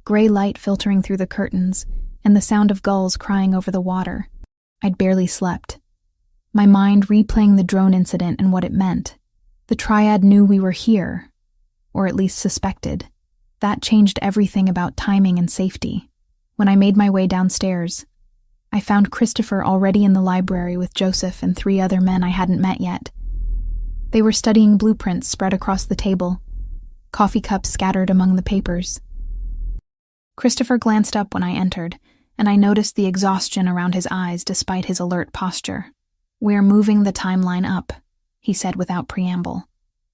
gray light filtering through the curtains, and the sound of gulls crying over the water. I'd barely slept, my mind replaying the drone incident and what it meant. The triad knew we were here, or at least suspected. That changed everything about timing and safety. When I made my way downstairs, I found Christopher already in the library with Joseph and 3 other men I hadn't met yet. They were studying blueprints spread across the table, coffee cups scattered among the papers. Christopher glanced up when I entered, and I noticed the exhaustion around his eyes despite his alert posture. "We're moving the timeline up," he said without preamble.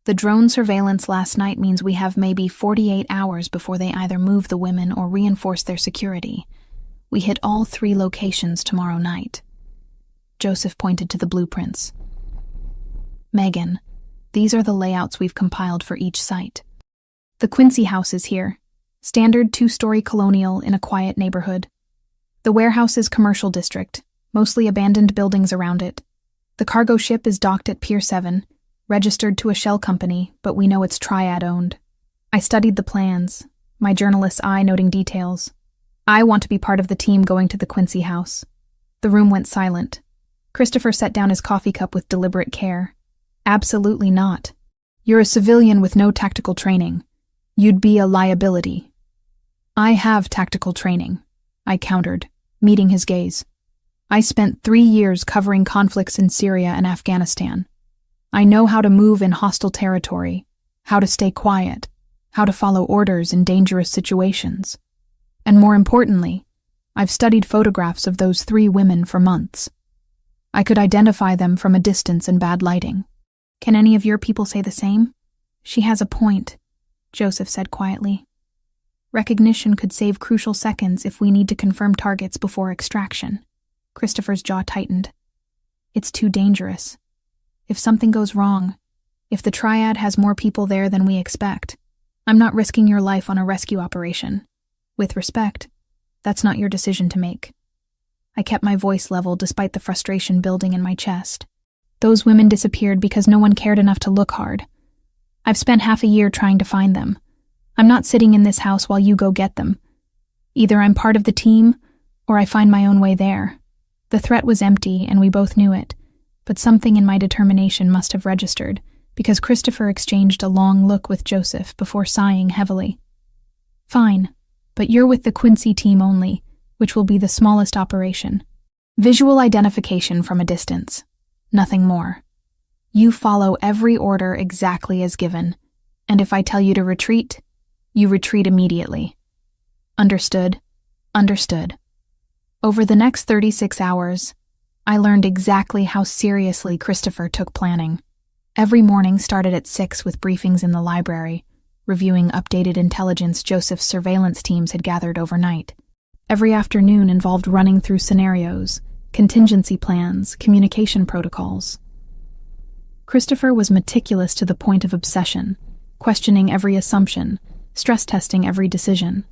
"The drone surveillance last night means we have maybe 48 hours before they either move the women or reinforce their security. We hit all 3 locations tomorrow night." Joseph pointed to the blueprints. "Megan, these are the layouts we've compiled for each site. The Quincy house is here, standard 2-story colonial in a quiet neighborhood. The warehouse is commercial district, mostly abandoned buildings around it. The cargo ship is docked at Pier 7, registered to a shell company, but we know it's Triad-owned. I studied the plans, my journalist's eye noting details. I want to be part of the team going to the Quincy house." The room went silent. Christopher set down his coffee cup with deliberate care. "Absolutely not. You're a civilian with no tactical training. You'd be a liability." "I have tactical training," I countered, meeting his gaze. "I spent 3 years covering conflicts in Syria and Afghanistan. I know how to move in hostile territory, how to stay quiet, how to follow orders in dangerous situations. And more importantly, I've studied photographs of those 3 women for months. I could identify them from a distance in bad lighting." "Can any of your people say the same?" "She has a point," Joseph said quietly. "Recognition could save crucial seconds if we need to confirm targets before extraction." Christopher's jaw tightened. "It's too dangerous. If something goes wrong, if the Triad has more people there than we expect, I'm not risking your life on a rescue operation. With respect, that's not your decision to make." I kept my voice level despite the frustration building in my chest. "Those women disappeared because no one cared enough to look hard. I've spent half a year trying to find them. I'm not sitting in this house while you go get them. Either I'm part of the team, or I find my own way there." The threat was empty, and we both knew it, but something in my determination must have registered, because Christopher exchanged a long look with Joseph before sighing heavily. "Fine, but you're with the Quincy team only, which will be the smallest operation. Visual identification from a distance. Nothing more. You follow every order exactly as given, and if I tell you to retreat, you retreat immediately." "Understood. Understood." Over the next 36 hours, I learned exactly how seriously Christopher took planning. Every morning started at 6 with briefings in the library, reviewing updated intelligence Joseph's surveillance teams had gathered overnight. Every afternoon involved running through scenarios, contingency plans, communication protocols. Christopher was meticulous to the point of obsession, questioning every assumption, stress testing every decision.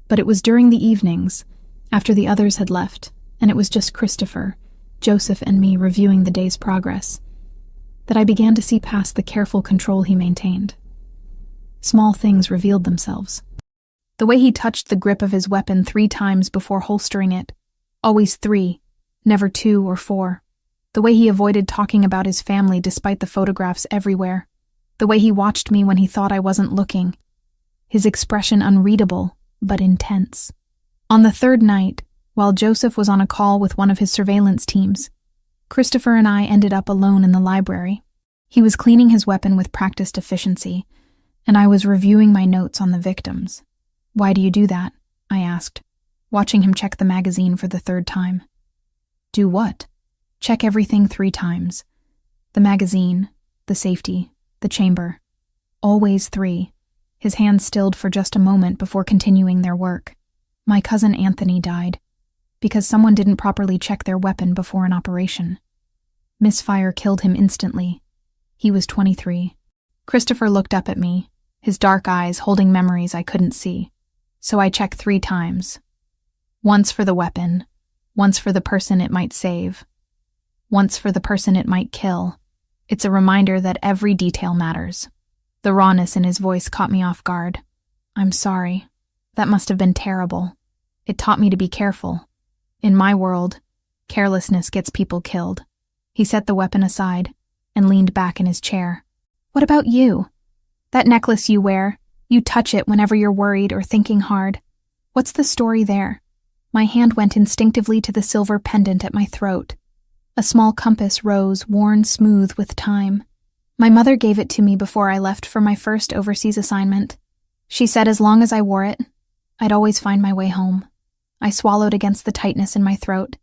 But it was during the evenings, after the others had left, and it was just Christopher, Joseph, and me reviewing the day's progress, that I began to see past the careful control he maintained. Small things revealed themselves. The way he touched the grip of his weapon 3 times before holstering it, always 3, never 2 or 4. The way he avoided talking about his family despite the photographs everywhere. The way he watched me when he thought I wasn't looking. His expression unreadable, but intense. On the third night, while Joseph was on a call with one of his surveillance teams, Christopher and I ended up alone in the library. He was cleaning his weapon with practiced efficiency, and I was reviewing my notes on the victims. "Why do you do that?" I asked, watching him check the magazine for the third time. "Do what?" "Check everything 3 times. The magazine, the safety, the chamber. Always 3. His hands stilled for just a moment before continuing their work. "My cousin Anthony died because someone didn't properly check their weapon before an operation. Misfire killed him instantly. He was 23. Christopher looked up at me, his dark eyes holding memories I couldn't see. "So I check 3 times. Once for the weapon, once for the person it might save, once for the person it might kill. It's a reminder that every detail matters." The rawness in his voice caught me off guard. "I'm sorry. That must have been terrible. It taught me to be careful. In my world, carelessness gets people killed." He set the weapon aside and leaned back in his chair. "What about you? That necklace you wear, you touch it whenever you're worried or thinking hard. What's the story there?" My hand went instinctively to the silver pendant at my throat. A small compass rose, worn smooth with time. My mother gave it to me before I left for my first overseas assignment. She said as long as I wore it, I'd always find my way home. I swallowed against the tightness in my throat.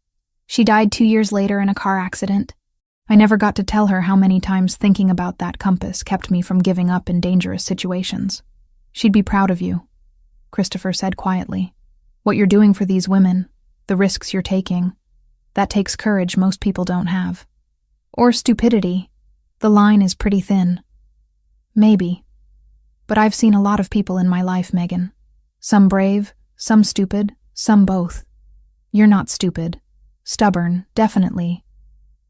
She died 2 years later in a car accident. I never got to tell her how many times thinking about that compass kept me from giving up in dangerous situations. "She'd be proud of you," Christopher said quietly. "What you're doing for these women, the risks you're taking, that takes courage most people don't have. Or stupidity. The line is pretty thin." "Maybe. But I've seen a lot of people in my life, Megan. Some brave, some stupid, some both. You're not stupid. Stubborn, definitely,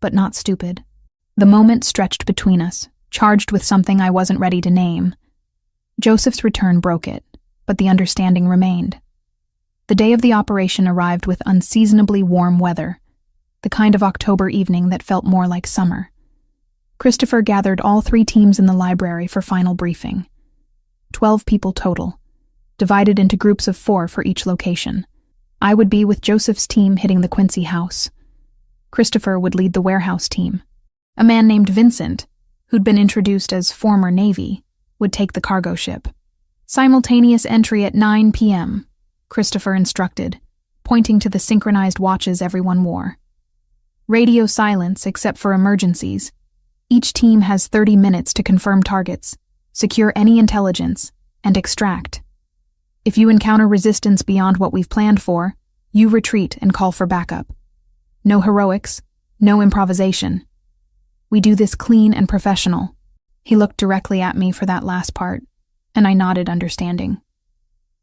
but not stupid." The moment stretched between us, charged with something I wasn't ready to name. Joseph's return broke it, but the understanding remained. The day of the operation arrived with unseasonably warm weather, the kind of October evening that felt more like summer. Christopher gathered all 3 teams in the library for final briefing. 12 people total, divided into groups of 4 for each location. I would be with Joseph's team hitting the Quincy house. Christopher would lead the warehouse team. A man named Vincent, who'd been introduced as former Navy, would take the cargo ship. "Simultaneous entry at 9 p.m., Christopher instructed, pointing to the synchronized watches everyone wore. "Radio silence except for emergencies. Each team has 30 minutes to confirm targets, secure any intelligence, and extract. If you encounter resistance beyond what we've planned for, you retreat and call for backup. No heroics, no improvisation. We do this clean and professional." He looked directly at me for that last part, and I nodded understanding.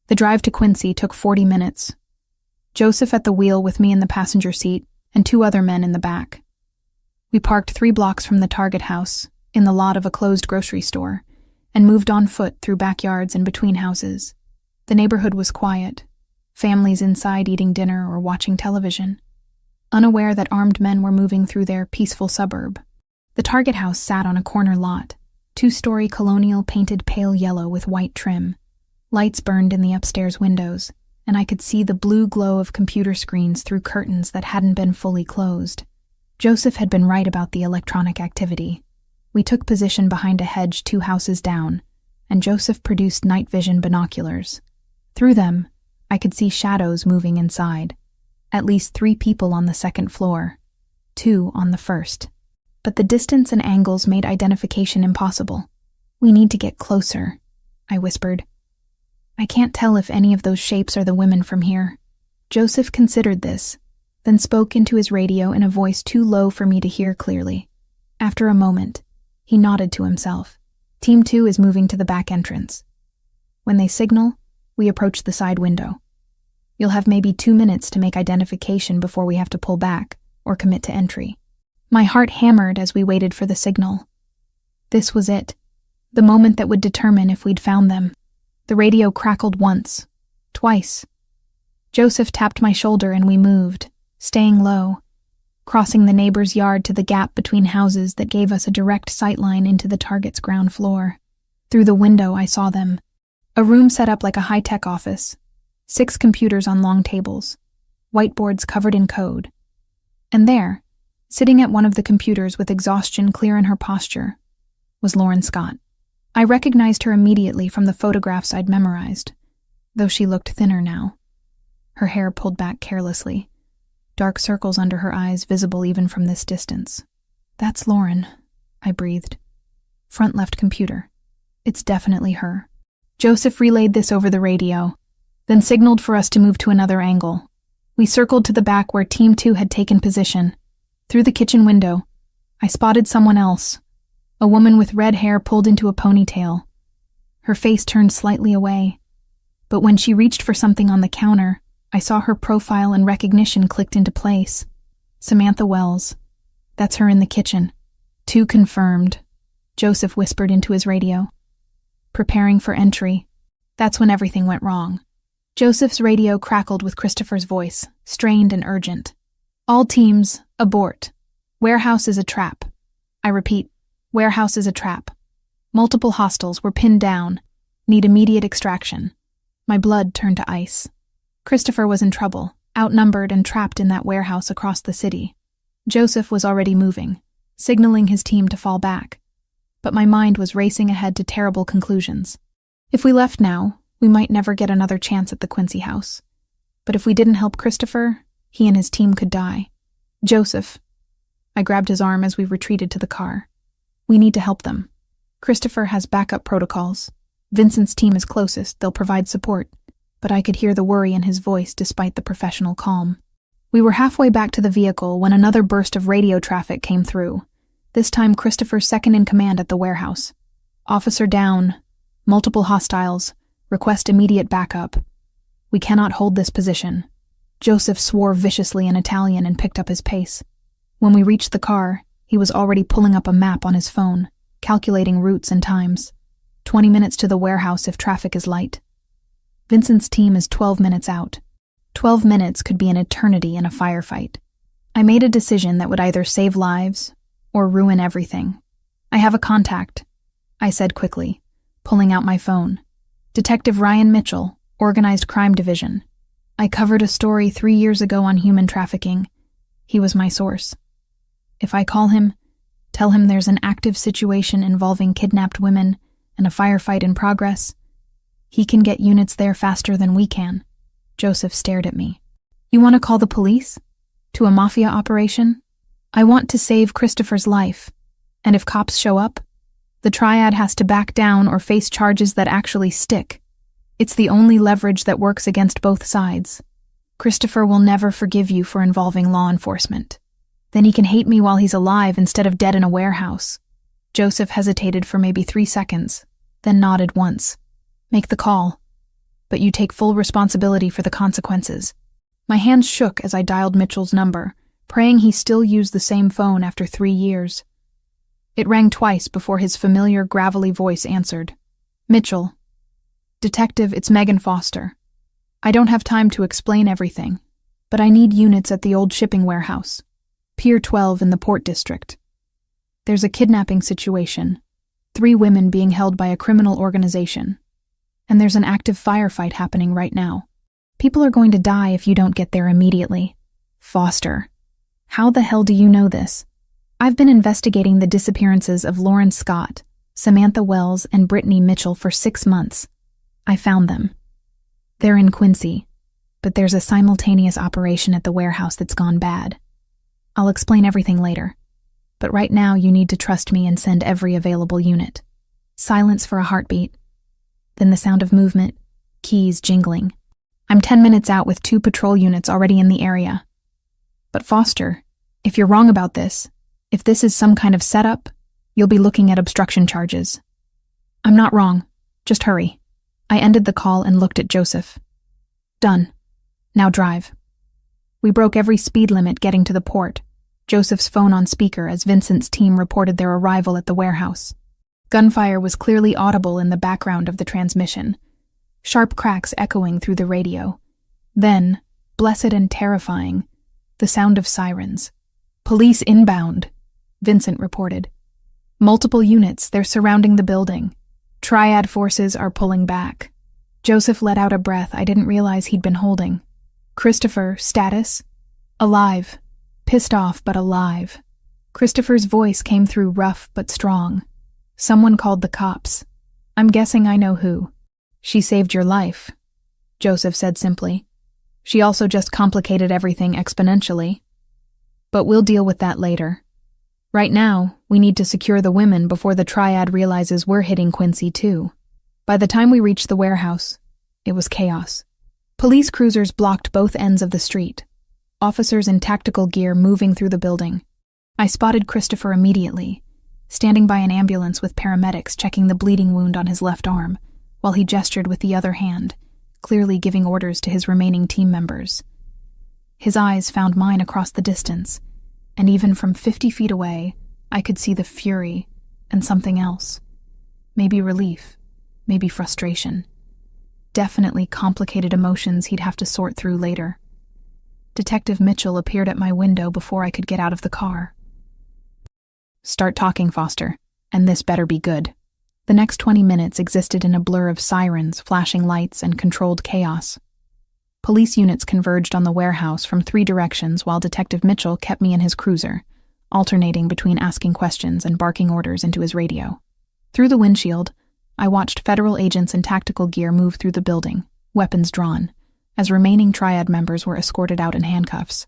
The drive to Quincy took 40 minutes. Joseph at the wheel with me in the passenger seat, and 2 other men in the back. We parked 3 blocks from the Target house, in the lot of a closed grocery store, and moved on foot through backyards and between houses. The neighborhood was quiet, families inside eating dinner or watching television, unaware that armed men were moving through their peaceful suburb. The Target house sat on a corner lot, 2-story colonial painted pale yellow with white trim. Lights burned in the upstairs windows, and I could see the blue glow of computer screens through curtains that hadn't been fully closed. Joseph had been right about the electronic activity. We took position behind a hedge 2 houses down, and Joseph produced night vision binoculars. Through them, I could see shadows moving inside. At least 3 people on the 2nd floor, 2 on the 1st. But the distance and angles made identification impossible. "We need to get closer," I whispered. "I can't tell if any of those shapes are the women from here." Joseph considered this, then spoke into his radio in a voice too low for me to hear clearly. After a moment, he nodded to himself. "Team 2 is moving to the back entrance. When they signal, we approach the side window. You'll have maybe 2 minutes to make identification before we have to pull back or commit to entry." My heart hammered as we waited for the signal. This was it, the moment that would determine if we'd found them. The radio crackled once, twice. Joseph tapped my shoulder and we moved, staying low. crossing the neighbor's yard to the gap between houses that gave us a direct sightline into the target's ground floor. Through the window, I saw them. A room set up like a high-tech office. 6 computers on long tables. Whiteboards covered in code. And there, sitting at one of the computers with exhaustion clear in her posture, was Lauren Scott. I recognized her immediately from the photographs I'd memorized, though she looked thinner now. Her hair pulled back carelessly, dark circles under her eyes visible even from this distance. "That's Lauren," I breathed. "Front left computer. It's definitely her." Joseph relayed this over the radio, then signaled for us to move to another angle. We circled to the back where Team 2 had taken position. Through the kitchen window, I spotted someone else, a woman with red hair pulled into a ponytail. Her face turned slightly away, but when she reached for something on the counter, I saw her profile and recognition clicked into place. Samantha Wells. That's her in the kitchen. 2 confirmed, Joseph whispered into his radio. Preparing for entry. That's when everything went wrong. Joseph's radio crackled with Christopher's voice, strained and urgent. "All teams, abort. Warehouse is a trap. I repeat, warehouse is a trap. Multiple hostiles were pinned down. Need immediate extraction." My blood turned to ice. Christopher was in trouble, outnumbered and trapped in that warehouse across the city. Joseph was already moving, signaling his team to fall back. But my mind was racing ahead to terrible conclusions. If we left now, we might never get another chance at the Quincy house. But if we didn't help Christopher, he and his team could die. "Joseph." I grabbed his arm as we retreated to the car. "We need to help them. Christopher has backup protocols. Vincent's team is closest, they'll provide support." But I could hear the worry in his voice despite the professional calm. We were halfway back to the vehicle when another burst of radio traffic came through, this time Christopher's second in command at the warehouse. "Officer down. Multiple hostiles. Request immediate backup. We cannot hold this position." Joseph swore viciously in Italian and picked up his pace. When we reached the car, he was already pulling up a map on his phone, calculating routes and times. 20 minutes to the warehouse if traffic is light. Vincent's team is 12 minutes out. 12 minutes could be an eternity in a firefight. I made a decision that would either save lives or ruin everything. "I have a contact," I said quickly, pulling out my phone. "Detective Ryan Mitchell, Organized Crime Division. I covered a story 3 years ago on human trafficking. He was my source. If I call him, tell him there's an active situation involving kidnapped women and a firefight in progress, he can get units there faster than we can." Joseph stared at me. "You want to call the police? To a Mafia operation? I want to save Christopher's life. And if cops show up, the triad has to back down or face charges that actually stick. It's the only leverage that works against both sides. Christopher will never forgive you for involving law enforcement. Then he can hate me while he's alive instead of dead in a warehouse." Joseph hesitated for maybe 3 seconds, then nodded once. "Make the call. But you take full responsibility for the consequences." My hands shook as I dialed Mitchell's number, praying he still used the same phone after 3 years. It rang twice before his familiar, gravelly voice answered. "Mitchell. Detective, it's Megan Foster. I don't have time to explain everything, but I need units at the old shipping warehouse, Pier 12 in the Port District. There's a kidnapping situation, 3 women being held by a criminal organization. And there's an active firefight happening right now. People are going to die if you don't get there immediately." "Foster. How the hell do you know this?" "I've been investigating the disappearances of Lauren Scott, Samantha Wells, and Brittany Mitchell for 6 months. I found them. They're in Quincy, but there's a simultaneous operation at the warehouse that's gone bad. I'll explain everything later. But right now you need to trust me and send every available unit." Silence for a heartbeat. Then the sound of movement, keys jingling. "I'm 10 minutes out with 2 patrol units already in the area." "But Foster, if you're wrong about this, if this is some kind of setup, you'll be looking at obstruction charges." "I'm not wrong. Just hurry." I ended the call and looked at Joseph. "Done. Now drive." We broke every speed limit getting to the port, Joseph's phone on speaker as Vincent's team reported their arrival at the warehouse. Gunfire was clearly audible in the background of the transmission, sharp cracks echoing through the radio. Then, blessed and terrifying, the sound of sirens. Police inbound, Vincent reported. Multiple units, they're surrounding the building. Triad forces are pulling back. Joseph let out a breath I didn't realize he'd been holding. Christopher, status? Alive. Pissed off, but alive. Christopher's voice came through rough but strong. Someone called the cops. I'm guessing I know who. She saved your life, Joseph said simply. She also just complicated everything exponentially. But we'll deal with that later. Right now, we need to secure the women before the Triad realizes we're hitting Quincy too. By the time we reached the warehouse, it was chaos. Police cruisers blocked both ends of the street. Officers in tactical gear moving through the building. I spotted Christopher immediately, standing by an ambulance with paramedics checking the bleeding wound on his left arm, while he gestured with the other hand, clearly giving orders to his remaining team members. His eyes found mine across the distance, and even from 50 feet away, I could see the fury and something else. Maybe relief, maybe frustration. Definitely complicated emotions he'd have to sort through later. Detective Mitchell appeared at my window before I could get out of the car. Start talking, Foster, and this better be good. The next 20 minutes existed in a blur of sirens, flashing lights, and controlled chaos. Police units converged on the warehouse from 3 directions while Detective Mitchell kept me in his cruiser, alternating between asking questions and barking orders into his radio. Through the windshield, I watched federal agents in tactical gear move through the building, weapons drawn, as remaining Triad members were escorted out in handcuffs.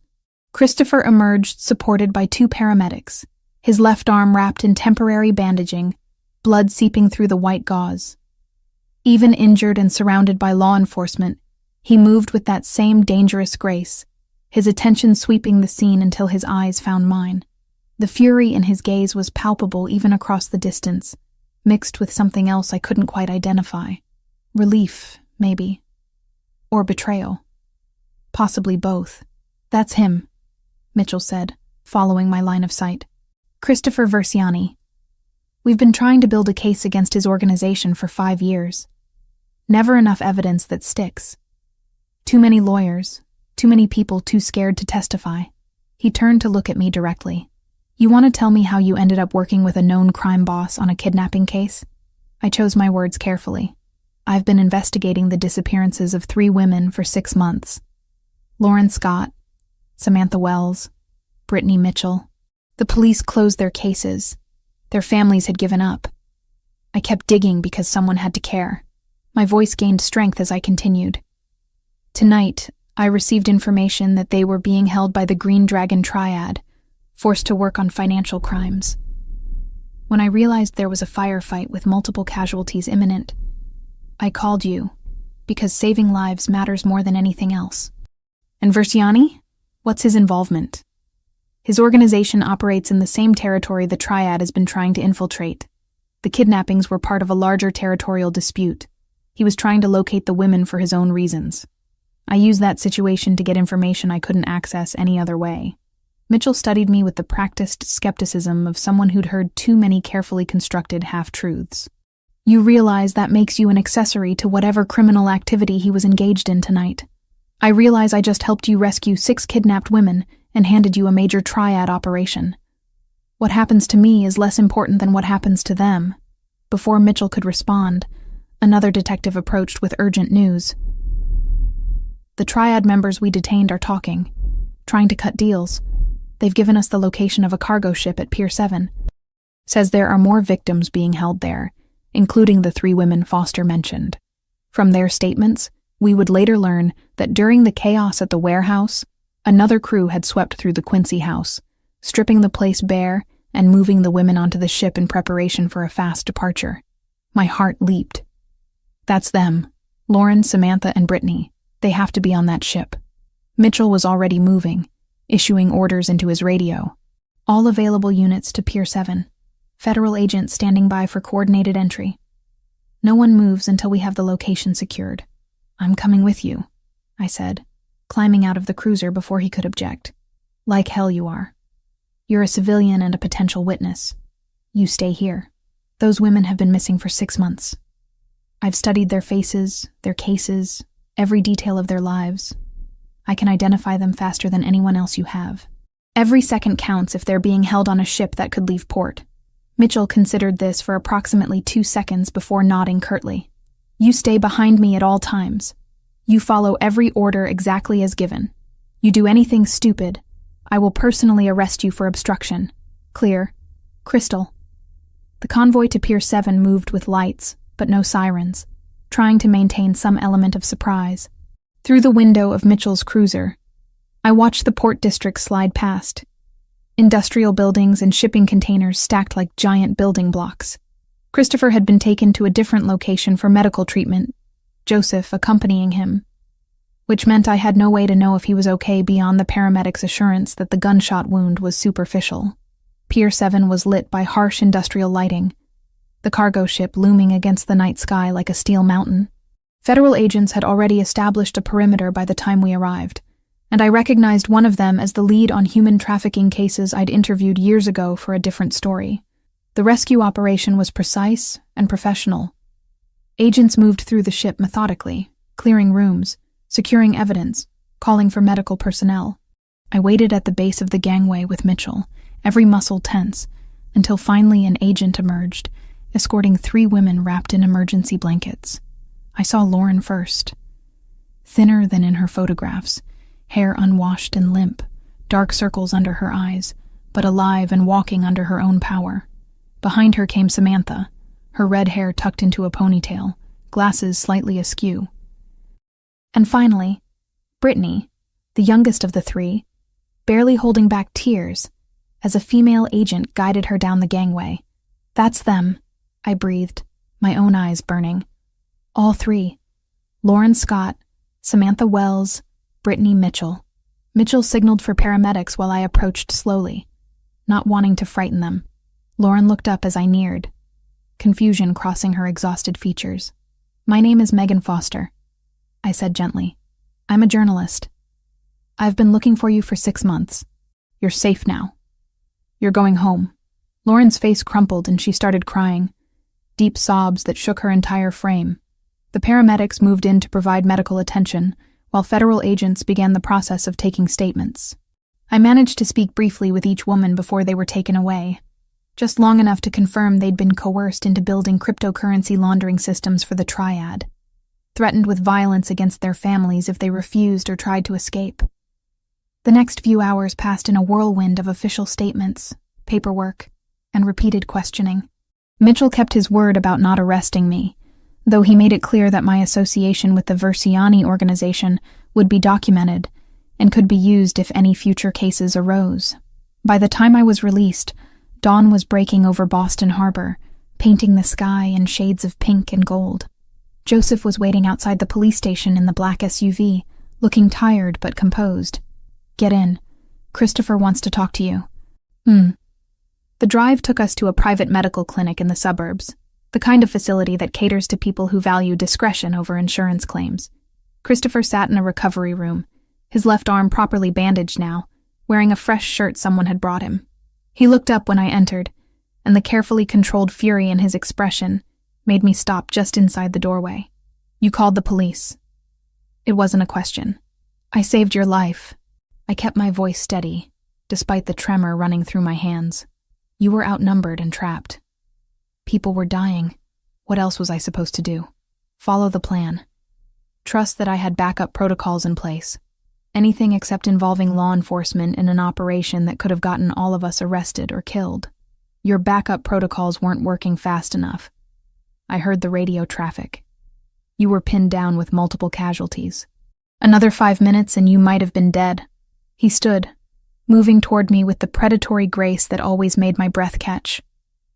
Christopher emerged supported by 2 paramedics, his left arm wrapped in temporary bandaging, blood seeping through the white gauze. Even injured and surrounded by law enforcement, he moved with that same dangerous grace, his attention sweeping the scene until his eyes found mine. The fury in his gaze was palpable even across the distance, mixed with something else I couldn't quite identify. Relief, maybe. Or betrayal. Possibly both. That's him, Mitchell said, following my line of sight. Christopher Versiani. We've been trying to build a case against his organization for 5 years. Never enough evidence that sticks. Too many lawyers, too many people too scared to testify. He turned to look at me directly. You want to tell me how you ended up working with a known crime boss on a kidnapping case? I chose my words carefully. I've been investigating the disappearances of 3 women for 6 months. Lauren Scott, Samantha Wells, Brittany Mitchell. The police closed their cases. Their families had given up. I kept digging because someone had to care. My voice gained strength as I continued. Tonight, I received information that they were being held by the Green Dragon Triad, forced to work on financial crimes. When I realized there was a firefight with multiple casualties imminent, I called you, because saving lives matters more than anything else. And Versiani? What's his involvement? His organization operates in the same territory the Triad has been trying to infiltrate. The kidnappings were part of a larger territorial dispute. He was trying to locate the women for his own reasons. I used that situation to get information I couldn't access any other way. Mitchell studied me with the practiced skepticism of someone who'd heard too many carefully constructed half-truths. You realize that makes you an accessory to whatever criminal activity he was engaged in tonight. I realize I just helped you rescue 6 kidnapped women and handed you a major Triad operation. What happens to me is less important than what happens to them. Before Mitchell could respond, another detective approached with urgent news. The Triad members we detained are talking, trying to cut deals. They've given us the location of a cargo ship at Pier 7. Says there are more victims being held there, including the 3 women Foster mentioned. From their statements, we would later learn that during the chaos at the warehouse, another crew had swept through the Quincy house, stripping the place bare and moving the women onto the ship in preparation for a fast departure. My heart leaped. That's them. Lauren, Samantha, and Brittany. They have to be on that ship. Mitchell was already moving, issuing orders into his radio. All available units to Pier 7. Federal agents standing by for coordinated entry. No one moves until we have the location secured. I'm coming with you, I said, climbing out of the cruiser before he could object. Like hell you are. You're a civilian and a potential witness. You stay here. Those women have been missing for 6 months. I've studied their faces, their cases, every detail of their lives. I can identify them faster than anyone else you have. Every second counts if they're being held on a ship that could leave port. Mitchell considered this for approximately 2 seconds before nodding curtly. You stay behind me at all times. You follow every order exactly as given. You do anything stupid, I will personally arrest you for obstruction. Clear. Crystal. The convoy to Pier 7 moved with lights, but no sirens, trying to maintain some element of surprise. Through the window of Mitchell's cruiser, I watched the port district slide past. Industrial buildings and shipping containers stacked like giant building blocks. Christopher had been taken to a different location for medical treatment, Joseph accompanying him, which meant I had no way to know if he was okay beyond the paramedics' assurance that the gunshot wound was superficial. Pier 7 was lit by harsh industrial lighting, the cargo ship looming against the night sky like a steel mountain. Federal agents had already established a perimeter by the time we arrived, and I recognized one of them as the lead on human trafficking cases I'd interviewed years ago for a different story. The rescue operation was precise and professional. Agents moved through the ship methodically, clearing rooms, securing evidence, calling for medical personnel. I waited at the base of the gangway with Mitchell, every muscle tense, until finally an agent emerged, escorting 3 women wrapped in emergency blankets. I saw Lauren first. Thinner than in her photographs, hair unwashed and limp, dark circles under her eyes, but alive and walking under her own power. Behind her came Samantha, her red hair tucked into a ponytail, glasses slightly askew. And finally, Brittany, the youngest of the 3, barely holding back tears, as a female agent guided her down the gangway. That's them, I breathed, my own eyes burning. All 3. Lauren Scott, Samantha Wells, Brittany Mitchell. Mitchell signaled for paramedics while I approached slowly, not wanting to frighten them. Lauren looked up as I neared, confusion crossing her exhausted features. My name is Megan Foster, I said gently. I'm a journalist. I've been looking for you for 6 months. You're safe now. You're going home. Lauren's face crumpled and she started crying, deep sobs that shook her entire frame. The paramedics moved in to provide medical attention, while federal agents began the process of taking statements. I managed to speak briefly with each woman before they were taken away, just long enough to confirm they'd been coerced into building cryptocurrency laundering systems for the Triad, threatened with violence against their families if they refused or tried to escape. The next few hours passed in a whirlwind of official statements, paperwork, and repeated questioning. Mitchell kept his word about not arresting me, though he made it clear that my association with the Versiani organization would be documented and could be used if any future cases arose. By the time I was released, dawn was breaking over Boston Harbor, painting the sky in shades of pink and gold. Joseph was waiting outside the police station in the black SUV, looking tired but composed. Get in. Christopher wants to talk to you. The drive took us to a private medical clinic in the suburbs, the kind of facility that caters to people who value discretion over insurance claims. Christopher sat in a recovery room, his left arm properly bandaged now, wearing a fresh shirt someone had brought him. He looked up when I entered, and the carefully controlled fury in his expression made me stop just inside the doorway. You called the police. It wasn't a question. I saved your life. I kept my voice steady, despite the tremor running through my hands. You were outnumbered and trapped. People were dying. What else was I supposed to do? Follow the plan. Trust that I had backup protocols in place. Anything except involving law enforcement in an operation that could have gotten all of us arrested or killed. Your backup protocols weren't working fast enough. I heard the radio traffic. You were pinned down with multiple casualties. Another 5 minutes and you might have been dead. He stood, moving toward me with the predatory grace that always made my breath catch.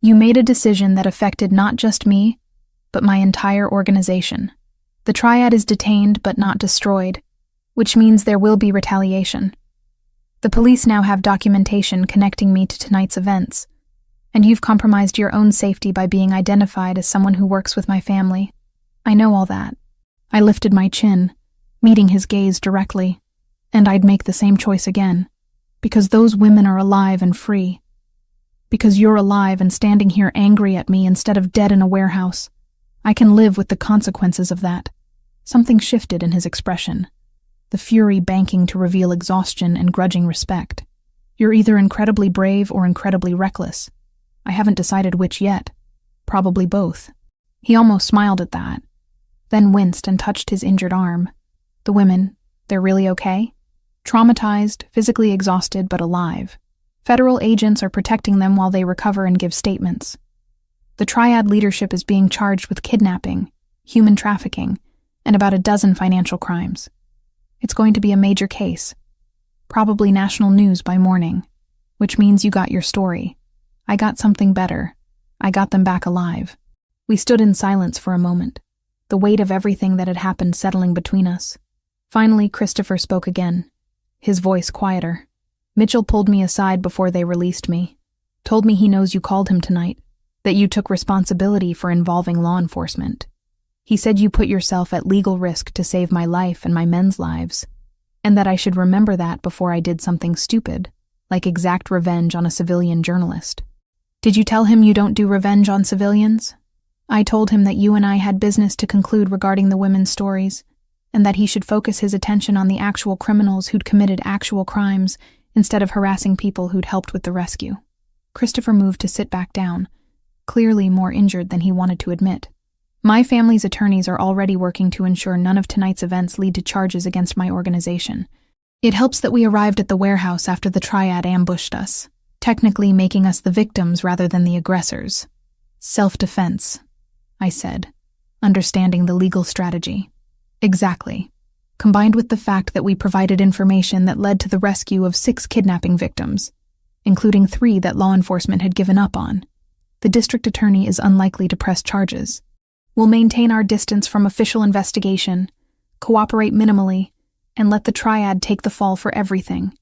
You made a decision that affected not just me, but my entire organization. The Triad is detained but not destroyed, which means there will be retaliation. The police now have documentation connecting me to tonight's events, and you've compromised your own safety by being identified as someone who works with my family. I know all that. I lifted my chin, meeting his gaze directly, and I'd make the same choice again, because those women are alive and free. Because you're alive and standing here angry at me instead of dead in a warehouse. I can live with the consequences of that. Something shifted in his expression, the fury banking to reveal exhaustion and grudging respect. You're either incredibly brave or incredibly reckless. I haven't decided which yet. Probably both." He almost smiled at that, then winced and touched his injured arm. "The women, they're really okay? Traumatized, physically exhausted, but alive. Federal agents are protecting them while they recover and give statements. The Triad leadership is being charged with kidnapping, human trafficking, and about a dozen financial crimes. It's going to be a major case. Probably national news by morning, which means you got your story. I got something better. I got them back alive." We stood in silence for a moment, the weight of everything that had happened settling between us. Finally, Christopher spoke again, his voice quieter. "Mitchell pulled me aside before they released me. Told me he knows you called him tonight, that you took responsibility for involving law enforcement. He said you put yourself at legal risk to save my life and my men's lives, and that I should remember that before I did something stupid, like exact revenge on a civilian journalist." "Did you tell him you don't do revenge on civilians?" "I told him that you and I had business to conclude regarding the women's stories, and that he should focus his attention on the actual criminals who'd committed actual crimes instead of harassing people who'd helped with the rescue." Christopher moved to sit back down, clearly more injured than he wanted to admit. "My family's attorneys are already working to ensure none of tonight's events lead to charges against my organization. It helps that we arrived at the warehouse after the Triad ambushed us, technically making us the victims rather than the aggressors. Self-defense," I said, understanding the legal strategy. "Exactly. Combined with the fact that we provided information that led to the rescue of 6 kidnapping victims, including 3 that law enforcement had given up on. The district attorney is unlikely to press charges. We'll maintain our distance from official investigation, cooperate minimally, and let the Triad take the fall for everything.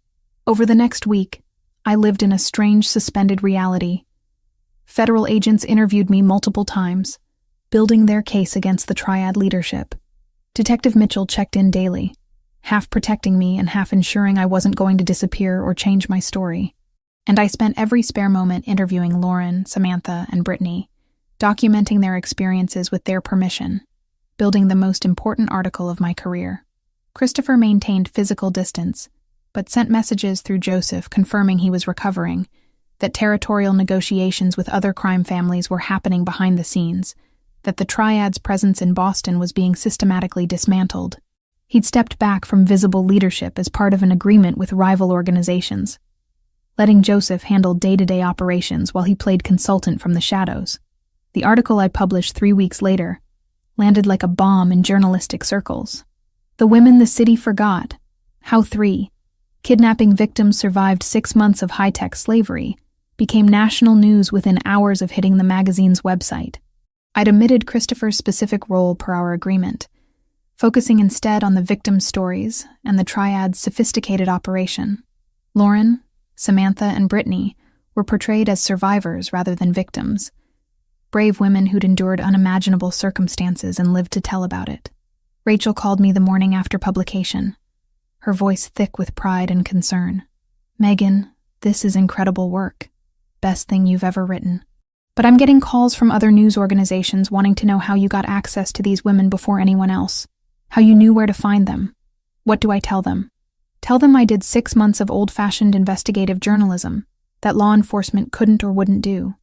Over the next week, I lived in a strange suspended reality. Federal agents interviewed me multiple times, building their case against the Triad leadership. Detective Mitchell checked in daily, half protecting me and half ensuring I wasn't going to disappear or change my story. And I spent every spare moment interviewing Lauren, Samantha, and Brittany, documenting their experiences with their permission, building the most important article of my career. Christopher maintained physical distance, but sent messages through Joseph confirming he was recovering, that territorial negotiations with other crime families were happening behind the scenes, that the Triad's presence in Boston was being systematically dismantled. He'd stepped back from visible leadership as part of an agreement with rival organizations, letting Joseph handle day-to-day operations while he played consultant from the shadows. The article I published 3 weeks later landed like a bomb in journalistic circles. "The women the city forgot. How 3 kidnapping victims survived 6 months of high-tech slavery became national news within hours of hitting the magazine's website." I'd omitted Christopher's specific role per our agreement, focusing instead on the victims' stories and the Triad's sophisticated operation. Lauren, Samantha, and Brittany were portrayed as survivors rather than victims, brave women who'd endured unimaginable circumstances and lived to tell about it. Rachel called me the morning after publication, her voice thick with pride and concern. "Megan, this is incredible work. Best thing you've ever written. But I'm getting calls from other news organizations wanting to know how you got access to these women before anyone else, how you knew where to find them. What do I tell them? Tell them I did 6 months of old-fashioned investigative journalism that law enforcement couldn't or wouldn't do.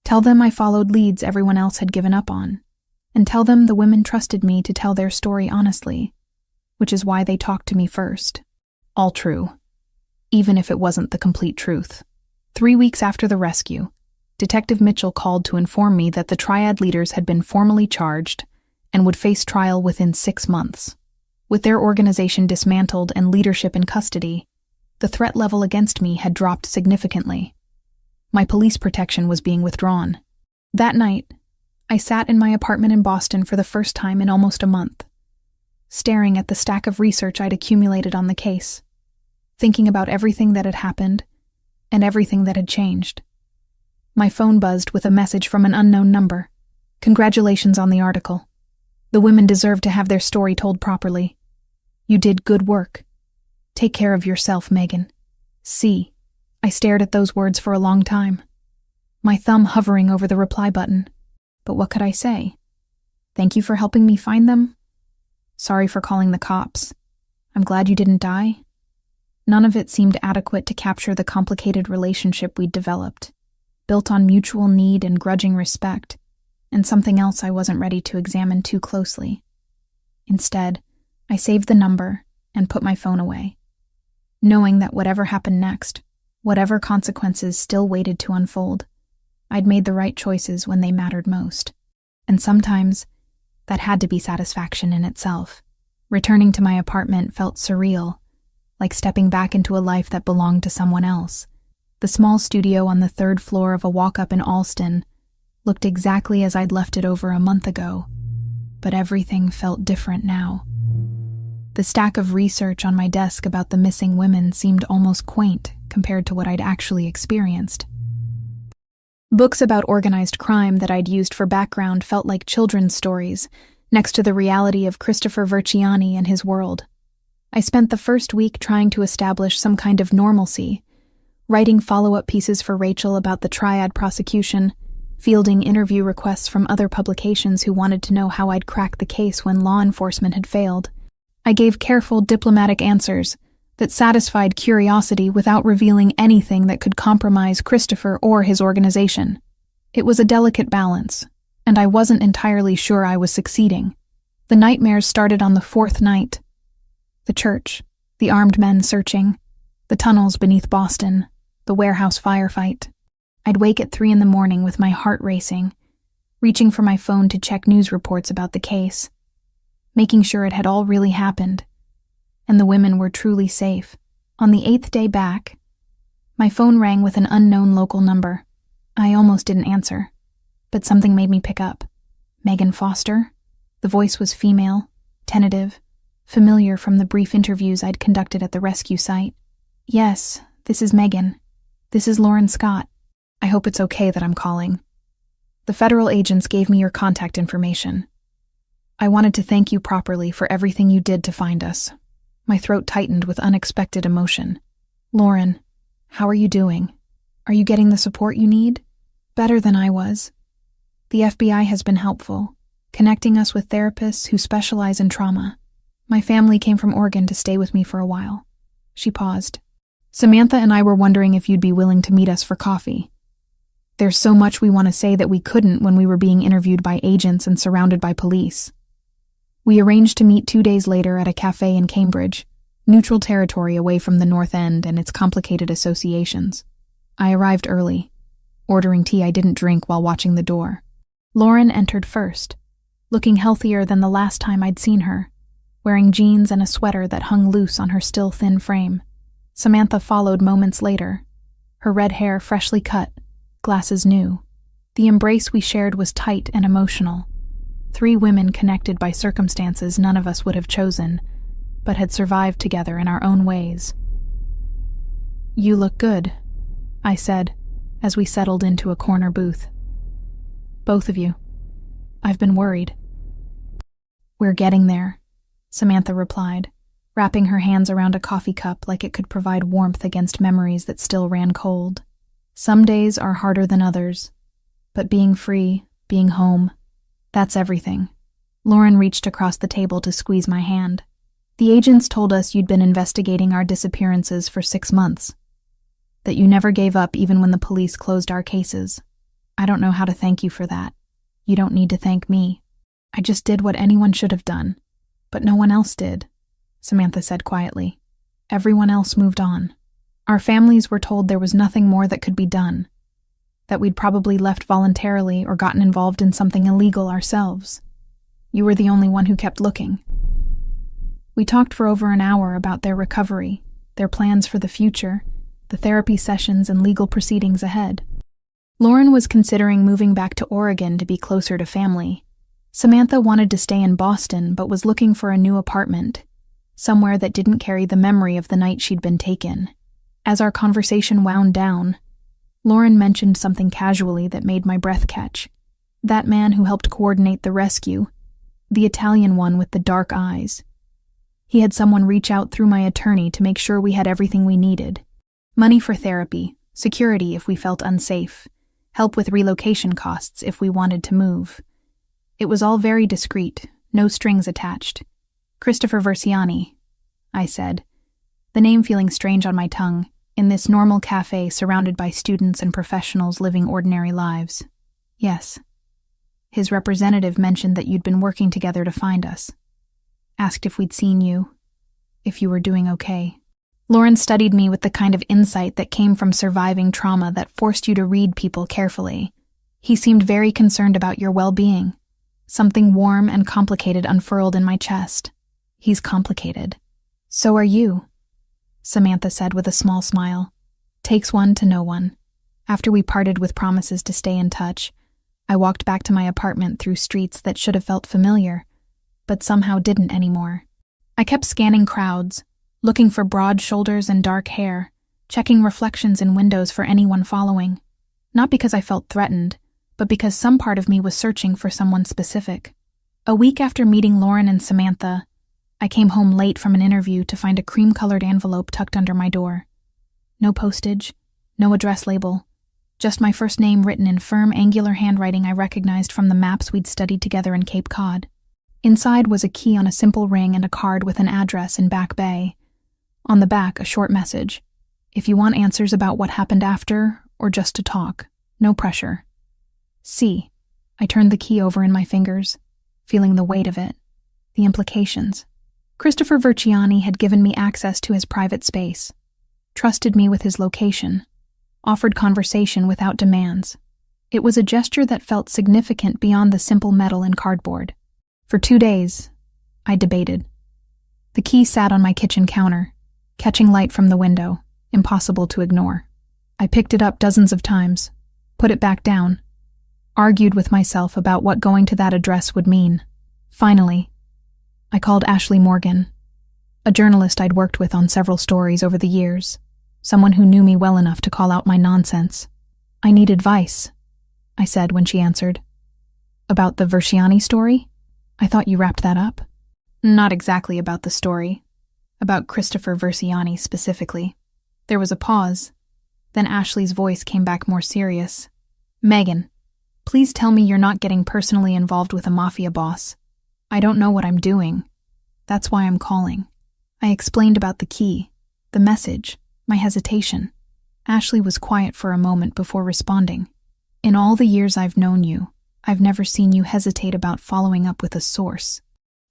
Tell them I followed leads everyone else had given up on. And tell them the women trusted me to tell their story honestly, which is why they talked to me first." All true, even if it wasn't the complete truth. 3 weeks after the rescue, Detective Mitchell called to inform me that the Triad leaders had been formally charged and would face trial within 6 months. With their organization dismantled and leadership in custody, the threat level against me had dropped significantly. My police protection was being withdrawn. That night, I sat in my apartment in Boston for the first time in almost a month, staring at the stack of research I'd accumulated on the case, thinking about everything that had happened and everything that had changed. My phone buzzed with a message from an unknown number. "Congratulations on the article. The women deserve to have their story told properly. You did good work. Take care of yourself, Megan. C." I stared at those words for a long time, my thumb hovering over the reply button. But what could I say? Thank you for helping me find them? Sorry for calling the cops. I'm glad you didn't die? None of it seemed adequate to capture the complicated relationship we'd developed, built on mutual need and grudging respect, and something else I wasn't ready to examine too closely. Instead, I saved the number and put my phone away, knowing that whatever happened next, whatever consequences still waited to unfold, I'd made the right choices when they mattered most. And sometimes, that had to be satisfaction in itself. Returning to my apartment felt surreal, like stepping back into a life that belonged to someone else. The small studio on the 3rd floor of a walk-up in Alston looked exactly as I'd left it over a month ago, but everything felt different now. The stack of research on my desk about the missing women seemed almost quaint compared to what I'd actually experienced. Books about organized crime that I'd used for background felt like children's stories, next to the reality of Christopher Verciani and his world. I spent the first week trying to establish some kind of normalcy, writing follow-up pieces for Rachel about the triad prosecution, fielding interview requests from other publications who wanted to know how I'd cracked the case when law enforcement had failed. I gave careful, diplomatic answers that satisfied curiosity without revealing anything that could compromise Christopher or his organization. It was a delicate balance, and I wasn't entirely sure I was succeeding. The nightmares started on the 4th night. The church, the armed men searching, the tunnels beneath Boston, the warehouse firefight. I'd wake at 3 a.m. with my heart racing, reaching for my phone to check news reports about the case, making sure it had all really happened, and the women were truly safe. On the 8th day back, my phone rang with an unknown local number. I almost didn't answer, but something made me pick up. Megan Foster? The voice was female, tentative, familiar from the brief interviews I'd conducted at the rescue site. Yes, this is Megan. This is Lauren Scott. I hope it's okay that I'm calling. The federal agents gave me your contact information. I wanted to thank you properly for everything you did to find us. My throat tightened with unexpected emotion. Lauren, how are you doing? Are you getting the support you need? Better than I was. The FBI has been helpful, connecting us with therapists who specialize in trauma. My family came from Oregon to stay with me for a while. She paused. Samantha and I were wondering if you'd be willing to meet us for coffee. There's so much we want to say that we couldn't when we were being interviewed by agents and surrounded by police. We arranged to meet 2 days later at a cafe in Cambridge, neutral territory away from the North End and its complicated associations. I arrived early, ordering tea I didn't drink while watching the door. Lauren entered first, looking healthier than the last time I'd seen her, wearing jeans and a sweater that hung loose on her still thin frame. Samantha followed moments later, her red hair freshly cut, glasses new. The embrace we shared was tight and emotional. 3 women connected by circumstances none of us would have chosen, but had survived together in our own ways. You look good, I said, as we settled into a corner booth. Both of you. I've been worried. We're getting there, Samantha replied, wrapping her hands around a coffee cup like it could provide warmth against memories that still ran cold. Some days are harder than others, but being free, being home, that's everything. Lauren reached across the table to squeeze my hand. The agents told us you'd been investigating our disappearances for 6 months, that you never gave up even when the police closed our cases. I don't know how to thank you for that. You don't need to thank me. I just did what anyone should have done, but no one else did, Samantha said quietly. Everyone else moved on. Our families were told there was nothing more that could be done, that we'd probably left voluntarily or gotten involved in something illegal ourselves. You were the only one who kept looking. We talked for over an hour about their recovery, their plans for the future, the therapy sessions and legal proceedings ahead. Lauren was considering moving back to Oregon to be closer to family. Samantha wanted to stay in Boston but was looking for a new apartment, somewhere that didn't carry the memory of the night she'd been taken. As our conversation wound down, Lauren mentioned something casually that made my breath catch. That man who helped coordinate the rescue, the Italian one with the dark eyes. He had someone reach out through my attorney to make sure we had everything we needed. Money for therapy, security if we felt unsafe, help with relocation costs if we wanted to move. It was all very discreet, no strings attached. Christopher Verciani, I said. the name feeling strange on my tongue, in this normal cafe surrounded by students and professionals living ordinary lives. Yes. His representative mentioned that you'd been working together to find us. Asked if we'd seen you, if you were doing okay. Lauren studied me with the kind of insight that came from surviving trauma that forced you to read people carefully. He seemed very concerned about your well-being. Something warm and complicated unfurled in my chest. He's complicated. So are you, Samantha said with a small smile. Takes one to know one. After we parted with promises to stay in touch, I walked back to my apartment through streets that should have felt familiar, but somehow didn't anymore. I kept scanning crowds, looking for broad shoulders and dark hair, checking reflections in windows for anyone following. Not because I felt threatened, but because some part of me was searching for someone specific. A week after meeting Lauren and Samantha, I came home late from an interview to find a cream-colored envelope tucked under my door. No postage, no address label, just my first name written in firm, angular handwriting I recognized from the maps we'd studied together in Cape Cod. Inside was a key on a simple ring and a card with an address in Back Bay. On the back, a short message. If you want answers about what happened after, or just to talk, no pressure. See, I turned the key over in my fingers, feeling the weight of it, the implications. Christopher Verciani had given me access to his private space, trusted me with his location, offered conversation without demands. It was a gesture that felt significant beyond the simple metal and cardboard. For 2 days, I debated. The key sat on my kitchen counter, catching light from the window, impossible to ignore. I picked it up dozens of times, put it back down, argued with myself about what going to that address would mean. Finally, I called Ashley Morgan, a journalist I'd worked with on several stories over the years, someone who knew me well enough to call out my nonsense. I need advice, I said when she answered. About the Verciani story? I thought you wrapped that up. Not exactly about the story. About Christopher Verciani specifically. There was a pause. Then Ashley's voice came back more serious. Megan, please tell me you're not getting personally involved with a mafia boss. I don't know what I'm doing. That's why I'm calling. I explained about the key, the message, my hesitation. Ashley was quiet for a moment before responding. In all the years I've known you, I've never seen you hesitate about following up with a source.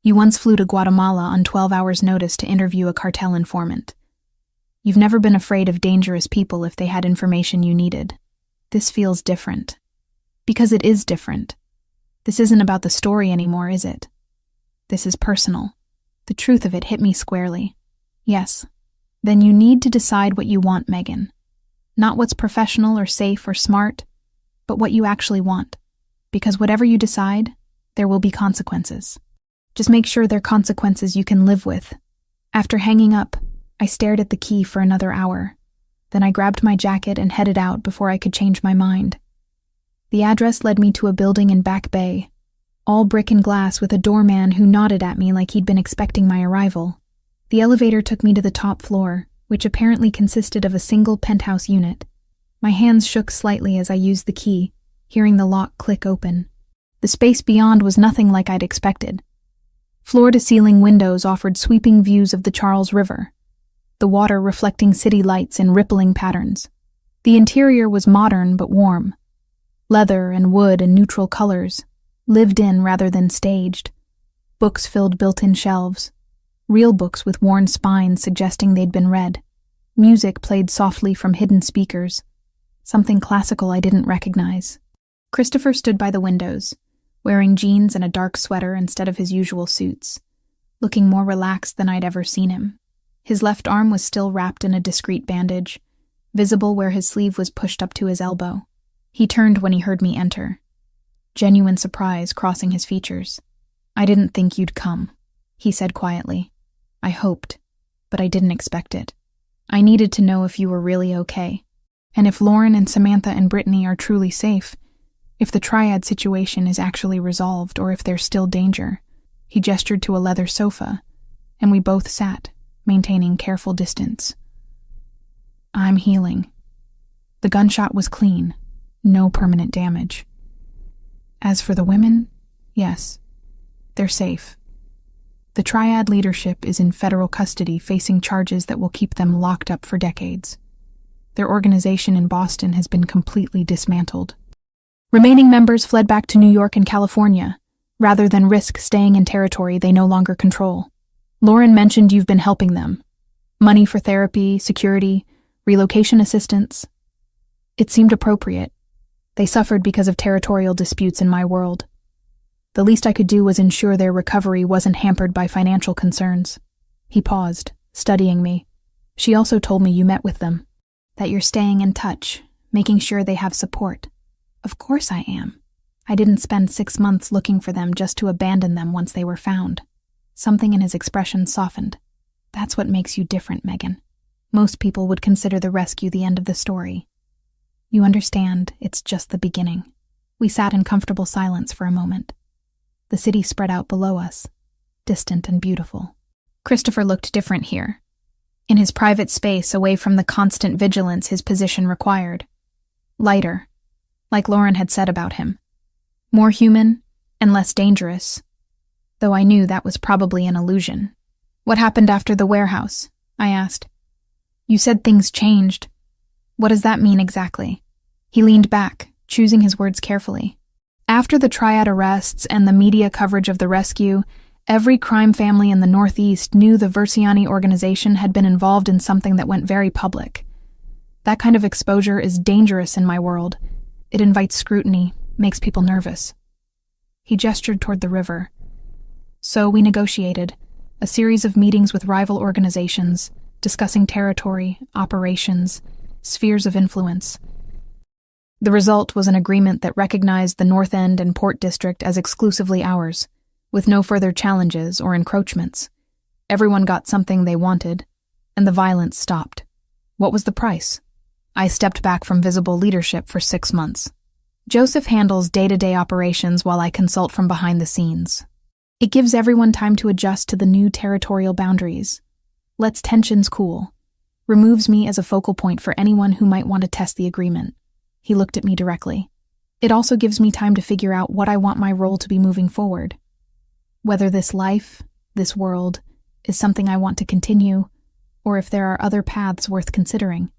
You once flew to Guatemala on 12 hours' notice to interview a cartel informant. You've never been afraid of dangerous people if they had information you needed. This feels different. Because it is different. This isn't about the story anymore, is it? This is personal. The truth of it hit me squarely. Yes. Then you need to decide what you want, Megan. Not what's professional or safe or smart, but what you actually want. Because whatever you decide, there will be consequences. Just make sure they're consequences you can live with. After hanging up, I stared at the key for another hour. Then I grabbed my jacket and headed out before I could change my mind. The address led me to a building in Back Bay, all brick and glass with a doorman who nodded at me like he'd been expecting my arrival. The elevator took me to the top floor, which apparently consisted of a single penthouse unit. My hands shook slightly as I used the key, hearing the lock click open. The space beyond was nothing like I'd expected. Floor-to-ceiling windows offered sweeping views of the Charles River, the water reflecting city lights in rippling patterns. The interior was modern but warm. Leather and wood and neutral colors, lived in rather than staged. Books filled built-in shelves. Real books with worn spines suggesting they'd been read. Music played softly from hidden speakers. Something classical I didn't recognize. Christopher stood by the windows, wearing jeans and a dark sweater instead of his usual suits, looking more relaxed than I'd ever seen him. His left arm was still wrapped in a discreet bandage, visible where his sleeve was pushed up to his elbow. He turned when he heard me enter, genuine surprise crossing his features. "I didn't think you'd come," he said quietly. "I hoped, but I didn't expect it. I needed to know if you were really okay, and if Lauren and Samantha and Brittany are truly safe, if the triad situation is actually resolved or if there's still danger." He gestured to a leather sofa, and we both sat, maintaining careful distance. "I'm healing. The gunshot was clean, no permanent damage. As for the women, yes, they're safe. The triad leadership is in federal custody facing charges that will keep them locked up for decades. Their organization in Boston has been completely dismantled. Remaining members fled back to New York and California, rather than risk staying in territory they no longer control. Lauren mentioned you've been helping them. Money for therapy, security, relocation assistance. It seemed appropriate. They suffered because of territorial disputes in my world. The least I could do was ensure their recovery wasn't hampered by financial concerns. He paused, studying me. She also told me you met with them, that you're staying in touch, making sure they have support. Of course I am. I didn't spend 6 months looking for them just to abandon them once they were found. Something in his expression softened. That's what makes you different, Megan. Most people would consider the rescue the end of the story. You understand, it's just the beginning. We sat in comfortable silence for a moment. The city spread out below us, distant and beautiful. Christopher looked different here. In his private space, away from the constant vigilance his position required. Lighter, like Lauren had said about him. More human and less dangerous, though I knew that was probably an illusion. What happened after the warehouse? I asked. You said things changed. What does that mean exactly? He leaned back, choosing his words carefully. After the triad arrests and the media coverage of the rescue, every crime family in the Northeast knew the Versiani organization had been involved in something that went very public. That kind of exposure is dangerous in my world. It invites scrutiny, makes people nervous. He gestured toward the river. So we negotiated, a series of meetings with rival organizations, discussing territory, operations, spheres of influence. The result was an agreement that recognized the North End and Port District as exclusively ours, with no further challenges or encroachments. Everyone got something they wanted, and the violence stopped. What was the price? I stepped back from visible leadership for 6 months. Joseph handles day-to-day operations while I consult from behind the scenes. It gives everyone time to adjust to the new territorial boundaries, lets tensions cool, removes me as a focal point for anyone who might want to test the agreement. He looked at me directly. It also gives me time to figure out what I want my role to be moving forward. Whether this life, this world, is something I want to continue, or if there are other paths worth considering.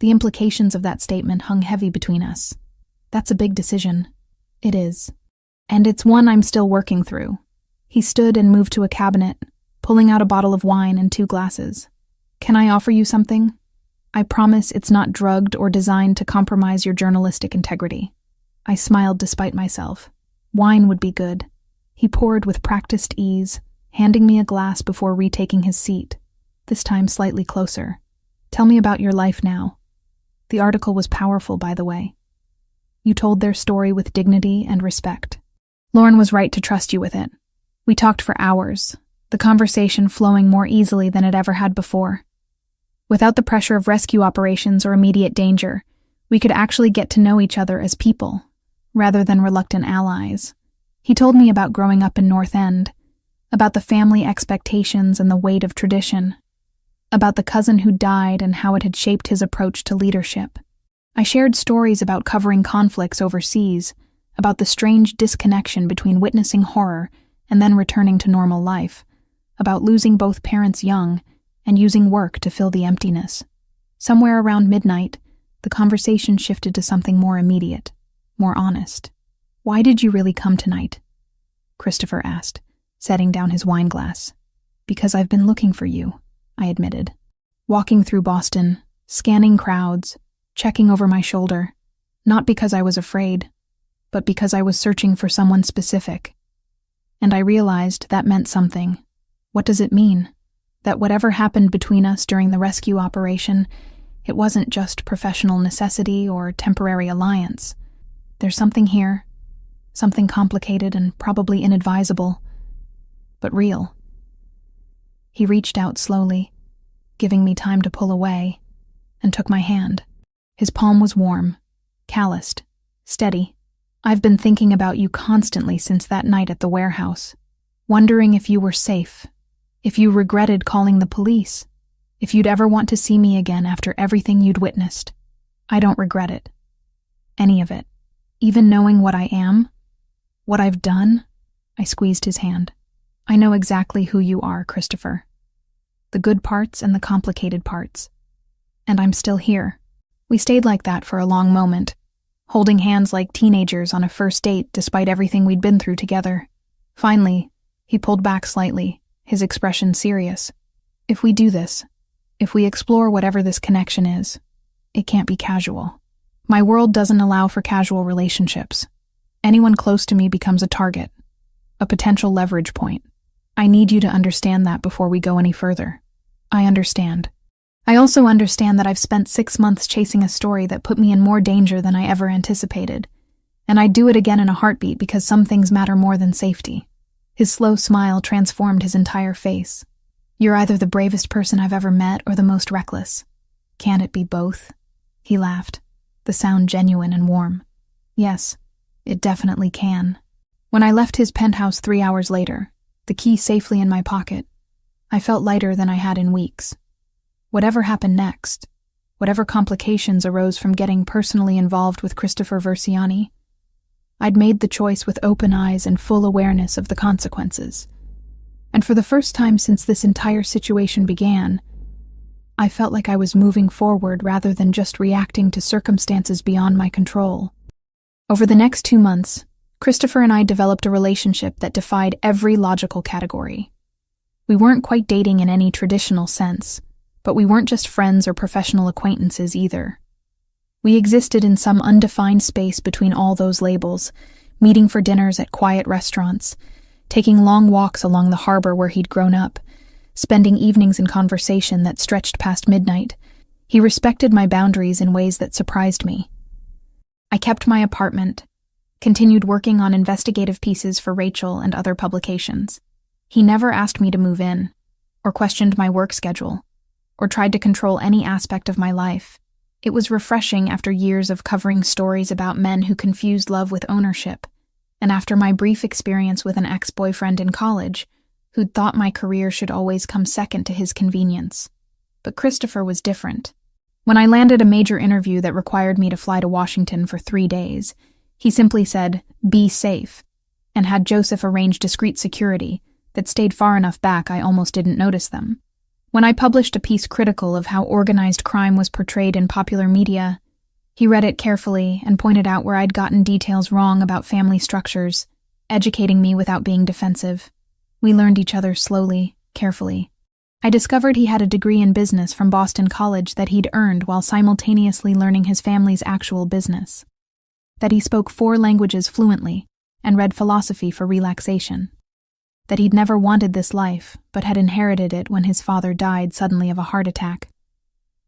The implications of that statement hung heavy between us. That's a big decision. It is. And it's one I'm still working through. He stood and moved to a cabinet, pulling out a bottle of wine and 2 glasses. Can I offer you something? I promise it's not drugged or designed to compromise your journalistic integrity. I smiled despite myself. Wine would be good. He poured with practiced ease, handing me a glass before retaking his seat, this time slightly closer. Tell me about your life now. The article was powerful, by the way. You told their story with dignity and respect. Lauren was right to trust you with it. We talked for hours, the conversation flowing more easily than it ever had before. Without the pressure of rescue operations or immediate danger, we could actually get to know each other as people, rather than reluctant allies. He told me about growing up in North End, about the family expectations and the weight of tradition, about the cousin who died and how it had shaped his approach to leadership. I shared stories about covering conflicts overseas, about the strange disconnection between witnessing horror and then returning to normal life, about losing both parents young and using work to fill the emptiness. Somewhere around midnight, the conversation shifted to something more immediate, more honest. Why did you really come tonight? Christopher asked, setting down his wine glass. Because I've been looking for you, I admitted. Walking through Boston, scanning crowds, checking over my shoulder, not because I was afraid, but because I was searching for someone specific. And I realized that meant something. What does it mean? That whatever happened between us during the rescue operation, it wasn't just professional necessity or temporary alliance. There's something here, something complicated and probably inadvisable, but real. He reached out slowly, giving me time to pull away, and took my hand. His palm was warm, calloused, steady. I've been thinking about you constantly since that night at the warehouse, wondering if you were safe, if you regretted calling the police, if you'd ever want to see me again after everything you'd witnessed. I don't regret it. Any of it. Even knowing what I am, what I've done. I squeezed his hand. I know exactly who you are, Christopher. The good parts and the complicated parts. And I'm still here. We stayed like that for a long moment, holding hands like teenagers on a first date despite everything we'd been through together. Finally, he pulled back slightly, his expression serious. If we do this, if we explore whatever this connection is, it can't be casual. My world doesn't allow for casual relationships. Anyone close to me becomes a target, a potential leverage point. I need you to understand that before we go any further. I understand. I also understand that I've spent 6 months chasing a story that put me in more danger than I ever anticipated. And I'd do it again in a heartbeat because some things matter more than safety. His slow smile transformed his entire face. You're either the bravest person I've ever met or the most reckless. Can't it be both? He laughed, the sound genuine and warm. Yes, it definitely can. When I left his penthouse 3 hours later, the key safely in my pocket, I felt lighter than I had in weeks. Whatever happened next, whatever complications arose from getting personally involved with Christopher Versiani, I'd made the choice with open eyes and full awareness of the consequences. And for the first time since this entire situation began, I felt like I was moving forward rather than just reacting to circumstances beyond my control. Over the next 2 months, Christopher and I developed a relationship that defied every logical category. We weren't quite dating in any traditional sense, but we weren't just friends or professional acquaintances either. We existed in some undefined space between all those labels, meeting for dinners at quiet restaurants, taking long walks along the harbor where he'd grown up, spending evenings in conversation that stretched past midnight. He respected my boundaries in ways that surprised me. I kept my apartment, continued working on investigative pieces for Rachel and other publications. He never asked me to move in, or questioned my work schedule, or tried to control any aspect of my life. It was refreshing after years of covering stories about men who confused love with ownership, and after my brief experience with an ex-boyfriend in college, who'd thought my career should always come second to his convenience. But Christopher was different. When I landed a major interview that required me to fly to Washington for 3 days, he simply said, "Be safe," and had Joseph arrange discreet security that stayed far enough back I almost didn't notice them. When I published a piece critical of how organized crime was portrayed in popular media, he read it carefully and pointed out where I'd gotten details wrong about family structures, educating me without being defensive. We learned each other slowly, carefully. I discovered he had a degree in business from Boston College that he'd earned while simultaneously learning his family's actual business. That he spoke 4 languages fluently and read philosophy for relaxation. That he'd never wanted this life, but had inherited it when his father died suddenly of a heart attack,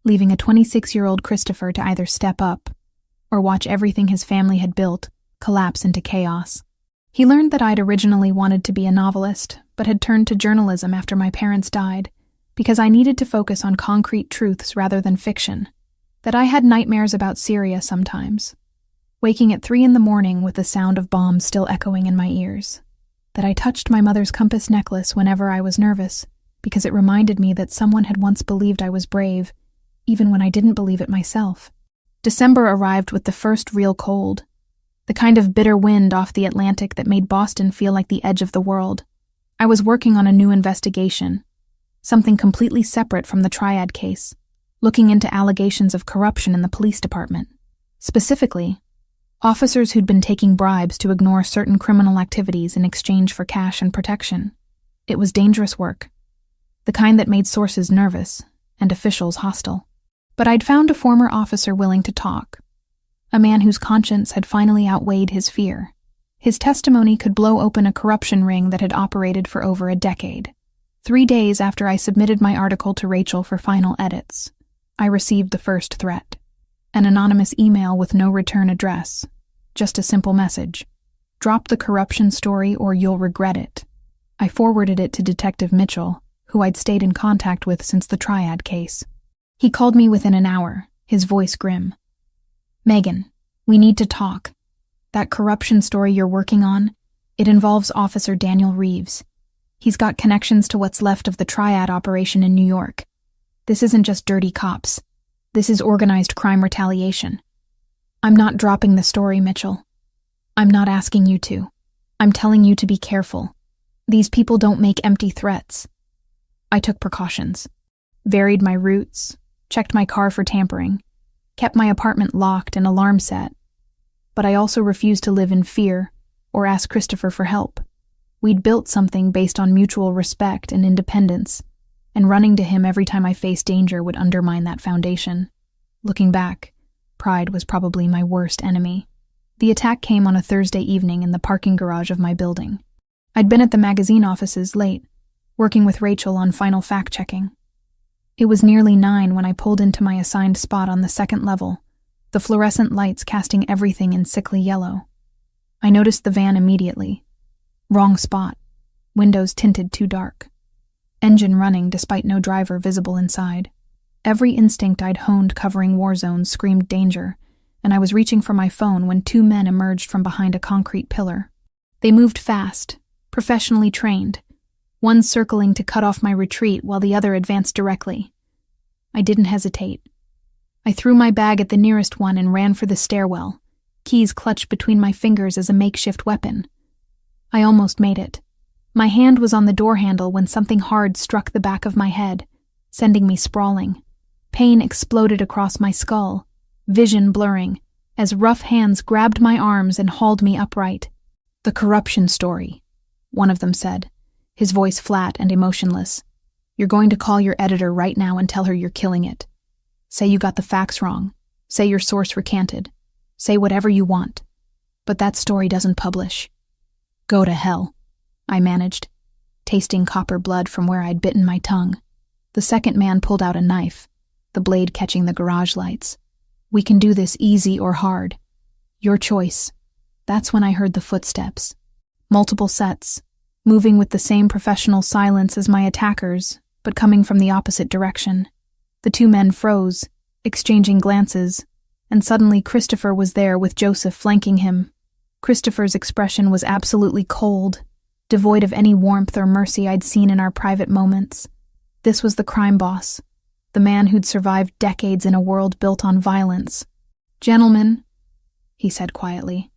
leaving a 26-year-old Christopher to either step up or watch everything his family had built collapse into chaos. He learned that I'd originally wanted to be a novelist, but had turned to journalism after my parents died, because I needed to focus on concrete truths rather than fiction. That I had nightmares about Syria sometimes, waking at 3 a.m. with the sound of bombs still echoing in my ears. That I touched my mother's compass necklace whenever I was nervous, because it reminded me that someone had once believed I was brave, even when I didn't believe it myself. December arrived with the first real cold, the kind of bitter wind off the Atlantic that made Boston feel like the edge of the world. I was working on a new investigation, something completely separate from the Triad case, looking into allegations of corruption in the police department. Specifically, officers who'd been taking bribes to ignore certain criminal activities in exchange for cash and protection. It was dangerous work, the kind that made sources nervous and officials hostile. But I'd found a former officer willing to talk, a man whose conscience had finally outweighed his fear. His testimony could blow open a corruption ring that had operated for over a decade. 3 days after I submitted my article to Rachel for final edits, I received the first threat. An anonymous email with no return address. Just a simple message. Drop the corruption story or you'll regret it. I forwarded it to Detective Mitchell, who I'd stayed in contact with since the Triad case. He called me within an hour, his voice grim. "Megan, we need to talk. That corruption story you're working on, it involves Officer Daniel Reeves. He's got connections to what's left of the Triad operation in New York. This isn't just dirty cops. This is organized crime retaliation. I'm not dropping the story, Mitchell. I'm not asking you to. I'm telling you to be careful. These people don't make empty threats. I took precautions, varied my routes, checked my car for tampering, kept my apartment locked and alarm set. But I also refused to live in fear or ask Christopher for help. We'd built something based on mutual respect and independence, and running to him every time I faced danger would undermine that foundation. Looking back, pride was probably my worst enemy. The attack came on a Thursday evening in the parking garage of my building. I'd been at the magazine offices late, working with Rachel on final fact-checking. It was nearly 9 when I pulled into my assigned spot on the second level, the fluorescent lights casting everything in sickly yellow. I noticed the van immediately. Wrong spot. Windows tinted too dark. Engine running despite no driver visible inside. Every instinct I'd honed covering war zones screamed danger, and I was reaching for my phone when 2 men emerged from behind a concrete pillar. They moved fast, professionally trained, one circling to cut off my retreat while the other advanced directly. I didn't hesitate. I threw my bag at the nearest one and ran for the stairwell, keys clutched between my fingers as a makeshift weapon. I almost made it. My hand was on the door handle when something hard struck the back of my head, sending me sprawling. Pain exploded across my skull, vision blurring, as rough hands grabbed my arms and hauled me upright. "The corruption story," one of them said, his voice flat and emotionless. "You're going to call your editor right now and tell her you're killing it. Say you got the facts wrong. Say your source recanted. Say whatever you want. But that story doesn't publish." "Go to hell," I managed, tasting copper blood from where I'd bitten my tongue. The second man pulled out a knife, the blade catching the garage lights. "We can do this easy or hard. Your choice." That's when I heard the footsteps. Multiple sets, moving with the same professional silence as my attackers, but coming from the opposite direction. The 2 men froze, exchanging glances, and suddenly Christopher was there with Joseph flanking him. Christopher's expression was absolutely cold, devoid of any warmth or mercy I'd seen in our private moments. This was the crime boss, the man who'd survived decades in a world built on violence. "Gentlemen," he said quietly,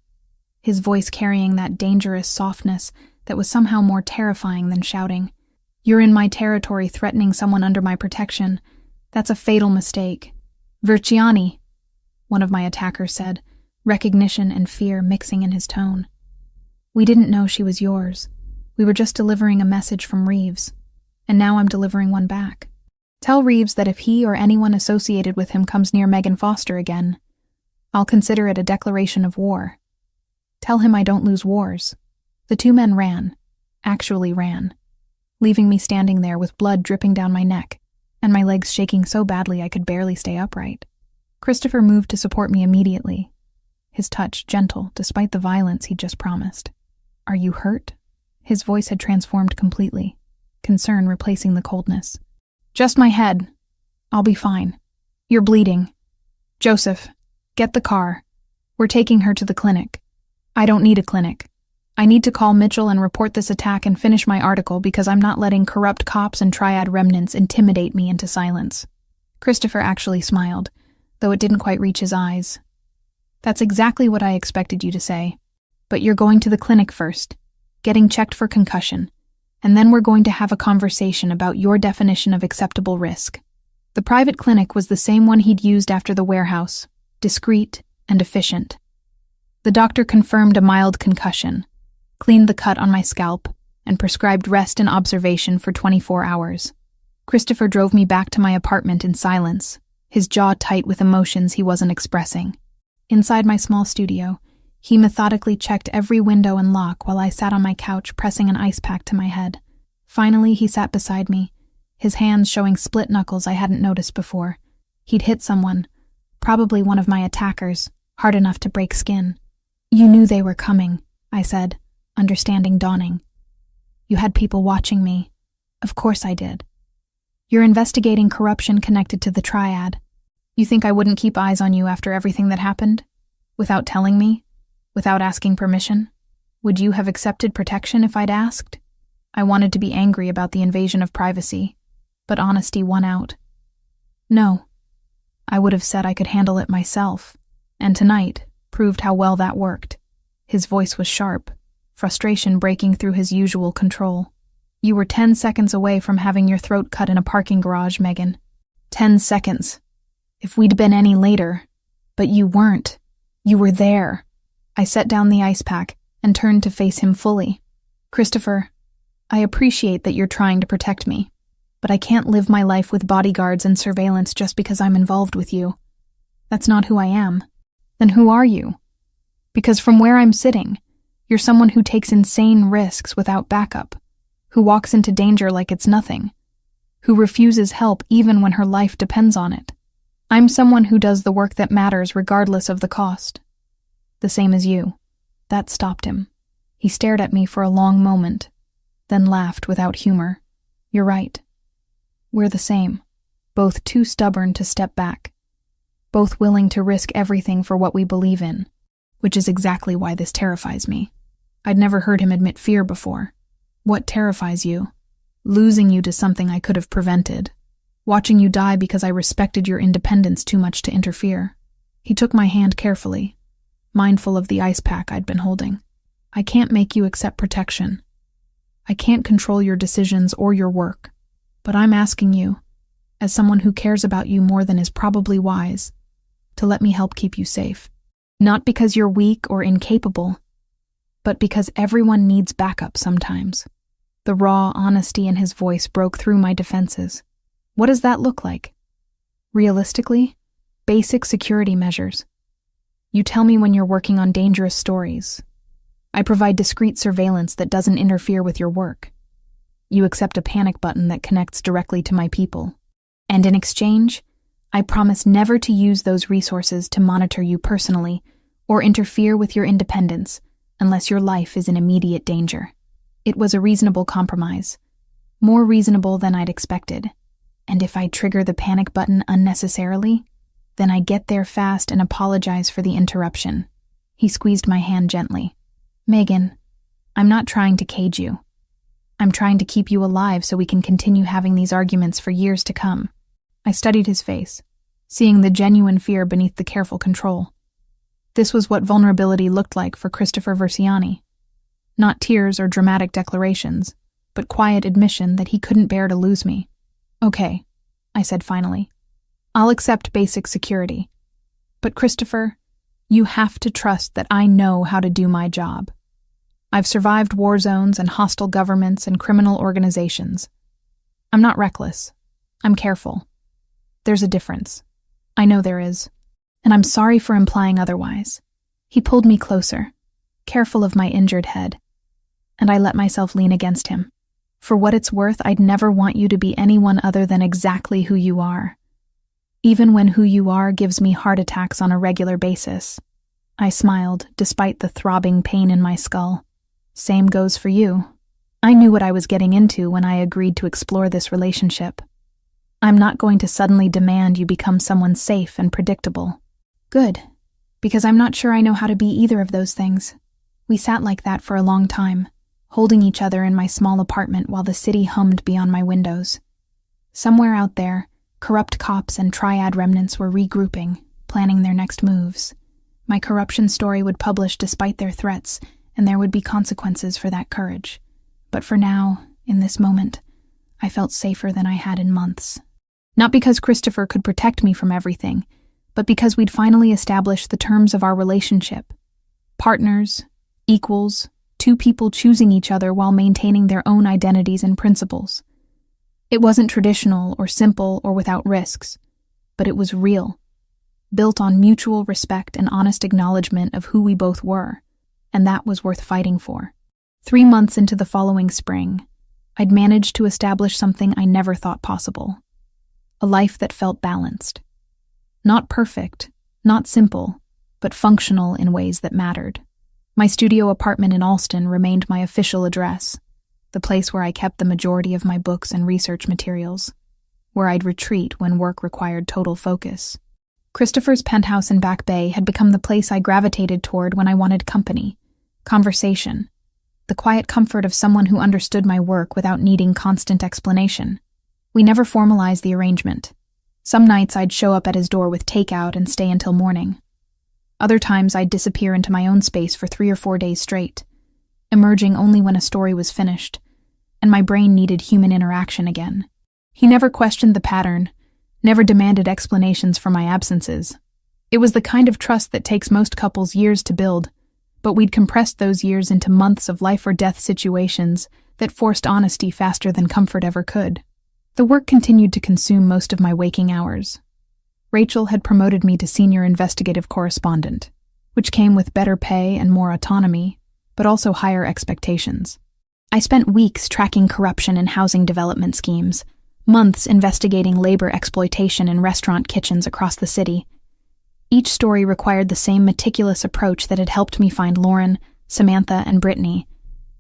his voice carrying that dangerous softness that was somehow more terrifying than shouting. "You're in my territory threatening someone under my protection. That's a fatal mistake." "Verciani," one of my attackers said, recognition and fear mixing in his tone. "We didn't know she was yours. We were just delivering a message from Reeves, and now I'm delivering one back. Tell Reeves that if he or anyone associated with him comes near Megan Foster again, I'll consider it a declaration of war. Tell him I don't lose wars." The 2 men ran, actually ran, leaving me standing there with blood dripping down my neck, and my legs shaking so badly I could barely stay upright. Christopher moved to support me immediately, his touch gentle despite the violence he'd just promised. "Are you hurt?" His voice had transformed completely, concern replacing the coldness. "Just my head. I'll be fine. You're bleeding. Joseph, get the car. We're taking her to the clinic." "I don't need a clinic. I need to call Mitchell and report this attack and finish my article because I'm not letting corrupt cops and triad remnants intimidate me into silence." Christopher actually smiled, though it didn't quite reach his eyes. "That's exactly what I expected you to say. But you're going to the clinic first, getting checked for concussion, and then we're going to have a conversation about your definition of acceptable risk." The private clinic was the same one he'd used after the warehouse, discreet and efficient. The doctor confirmed a mild concussion, cleaned the cut on my scalp, and prescribed rest and observation for 24 hours. Christopher drove me back to my apartment in silence, his jaw tight with emotions he wasn't expressing. Inside my small studio, he methodically checked every window and lock while I sat on my couch pressing an ice pack to my head. Finally, he sat beside me, his hands showing split knuckles I hadn't noticed before. He'd hit someone, probably one of my attackers, hard enough to break skin. "You knew they were coming," I said, understanding dawning. "You had people watching me." "Of course I did." "You're investigating corruption connected to the triad. You think I wouldn't keep eyes on you after everything that happened? Without telling me? Without asking permission? Would you have accepted protection if I'd asked?" I wanted to be angry about the invasion of privacy, but honesty won out. "No. I would have said I could handle it myself, and tonight proved how well that worked." His voice was sharp, frustration breaking through his usual control. "You were 10 seconds away from having your throat cut in a parking garage, Megan. 10 seconds. If we'd been any later. But you weren't. You were there." I set down the ice pack and turned to face him fully. "Christopher, I appreciate that you're trying to protect me, but I can't live my life with bodyguards and surveillance just because I'm involved with you. That's not who I am." "Then who are you?" "Because from where I'm sitting, you're someone who takes insane risks without backup, who walks into danger like it's nothing, who refuses help even when her life depends on it. I'm someone who does the work that matters regardless of the cost. The same as you." That stopped him. He stared at me for a long moment, then laughed without humor. "You're right. We're the same. Both too stubborn to step back. Both willing to risk everything for what we believe in, which is exactly why this terrifies me." I'd never heard him admit fear before. "What terrifies you?" "Losing you to something I could have prevented. Watching you die because I respected your independence too much to interfere." He took my hand carefully, mindful of the ice pack I'd been holding. "I can't make you accept protection. I can't control your decisions or your work. But I'm asking you, as someone who cares about you more than is probably wise, to let me help keep you safe. Not because you're weak or incapable, but because everyone needs backup sometimes." The raw honesty in his voice broke through my defenses. "What does that look like?" "Realistically, basic security measures. You tell me when you're working on dangerous stories. I provide discreet surveillance that doesn't interfere with your work. You accept a panic button that connects directly to my people. And in exchange, I promise never to use those resources to monitor you personally or interfere with your independence unless your life is in immediate danger." It was a reasonable compromise, more reasonable than I'd expected. And if I trigger the panic button unnecessarily, then I get there fast and apologize for the interruption. He squeezed my hand gently. "Megan, I'm not trying to cage you. I'm trying to keep you alive so we can continue having these arguments for years to come." I studied his face, seeing the genuine fear beneath the careful control. This was what vulnerability looked like for Christopher Versiani. Not tears or dramatic declarations, but quiet admission that he couldn't bear to lose me. "Okay," I said finally. "I'll accept basic security. But Christopher, you have to trust that I know how to do my job. I've survived war zones and hostile governments and criminal organizations. I'm not reckless. I'm careful. There's a difference. I know there is. And I'm sorry for implying otherwise." He pulled me closer, careful of my injured head, and I let myself lean against him. "For what it's worth, I'd never want you to be anyone other than exactly who you are. Even when who you are gives me heart attacks on a regular basis." I smiled, despite the throbbing pain in my skull. "Same goes for you." I knew what I was getting into when I agreed to explore this relationship. I'm not going to suddenly demand you become someone safe and predictable. Good, because I'm not sure I know how to be either of those things. We sat like that for a long time, holding each other in my small apartment while the city hummed beyond my windows. Somewhere out there, corrupt cops and triad remnants were regrouping, planning their next moves. My corruption story would publish despite their threats, and there would be consequences for that courage. But for now, in this moment, I felt safer than I had in months. Not because Christopher could protect me from everything, but because we'd finally established the terms of our relationship. Partners, equals, two people choosing each other while maintaining their own identities and principles. It wasn't traditional or simple or without risks, but it was real, built on mutual respect and honest acknowledgement of who we both were, and that was worth fighting for. 3 months into the following spring, I'd managed to establish something I never thought possible. A life that felt balanced. Not perfect, not simple, but functional in ways that mattered. My studio apartment in Alston remained my official address, the place where I kept the majority of my books and research materials, where I'd retreat when work required total focus. Christopher's penthouse in Back Bay had become the place I gravitated toward when I wanted company, conversation, the quiet comfort of someone who understood my work without needing constant explanation. We never formalized the arrangement. Some nights I'd show up at his door with takeout and stay until morning. Other times I'd disappear into my own space for 3 or 4 days straight. emerging only when a story was finished, and my brain needed human interaction again. He never questioned the pattern, never demanded explanations for my absences. It was the kind of trust that takes most couples years to build, but we'd compressed those years into months of life-or-death situations that forced honesty faster than comfort ever could. The work continued to consume most of my waking hours. Rachel had promoted me to senior investigative correspondent, which came with better pay and more autonomy, but also higher expectations. I spent weeks tracking corruption in housing development schemes, months investigating labor exploitation in restaurant kitchens across the city. Each story required the same meticulous approach that had helped me find Lauren, Samantha, and Brittany,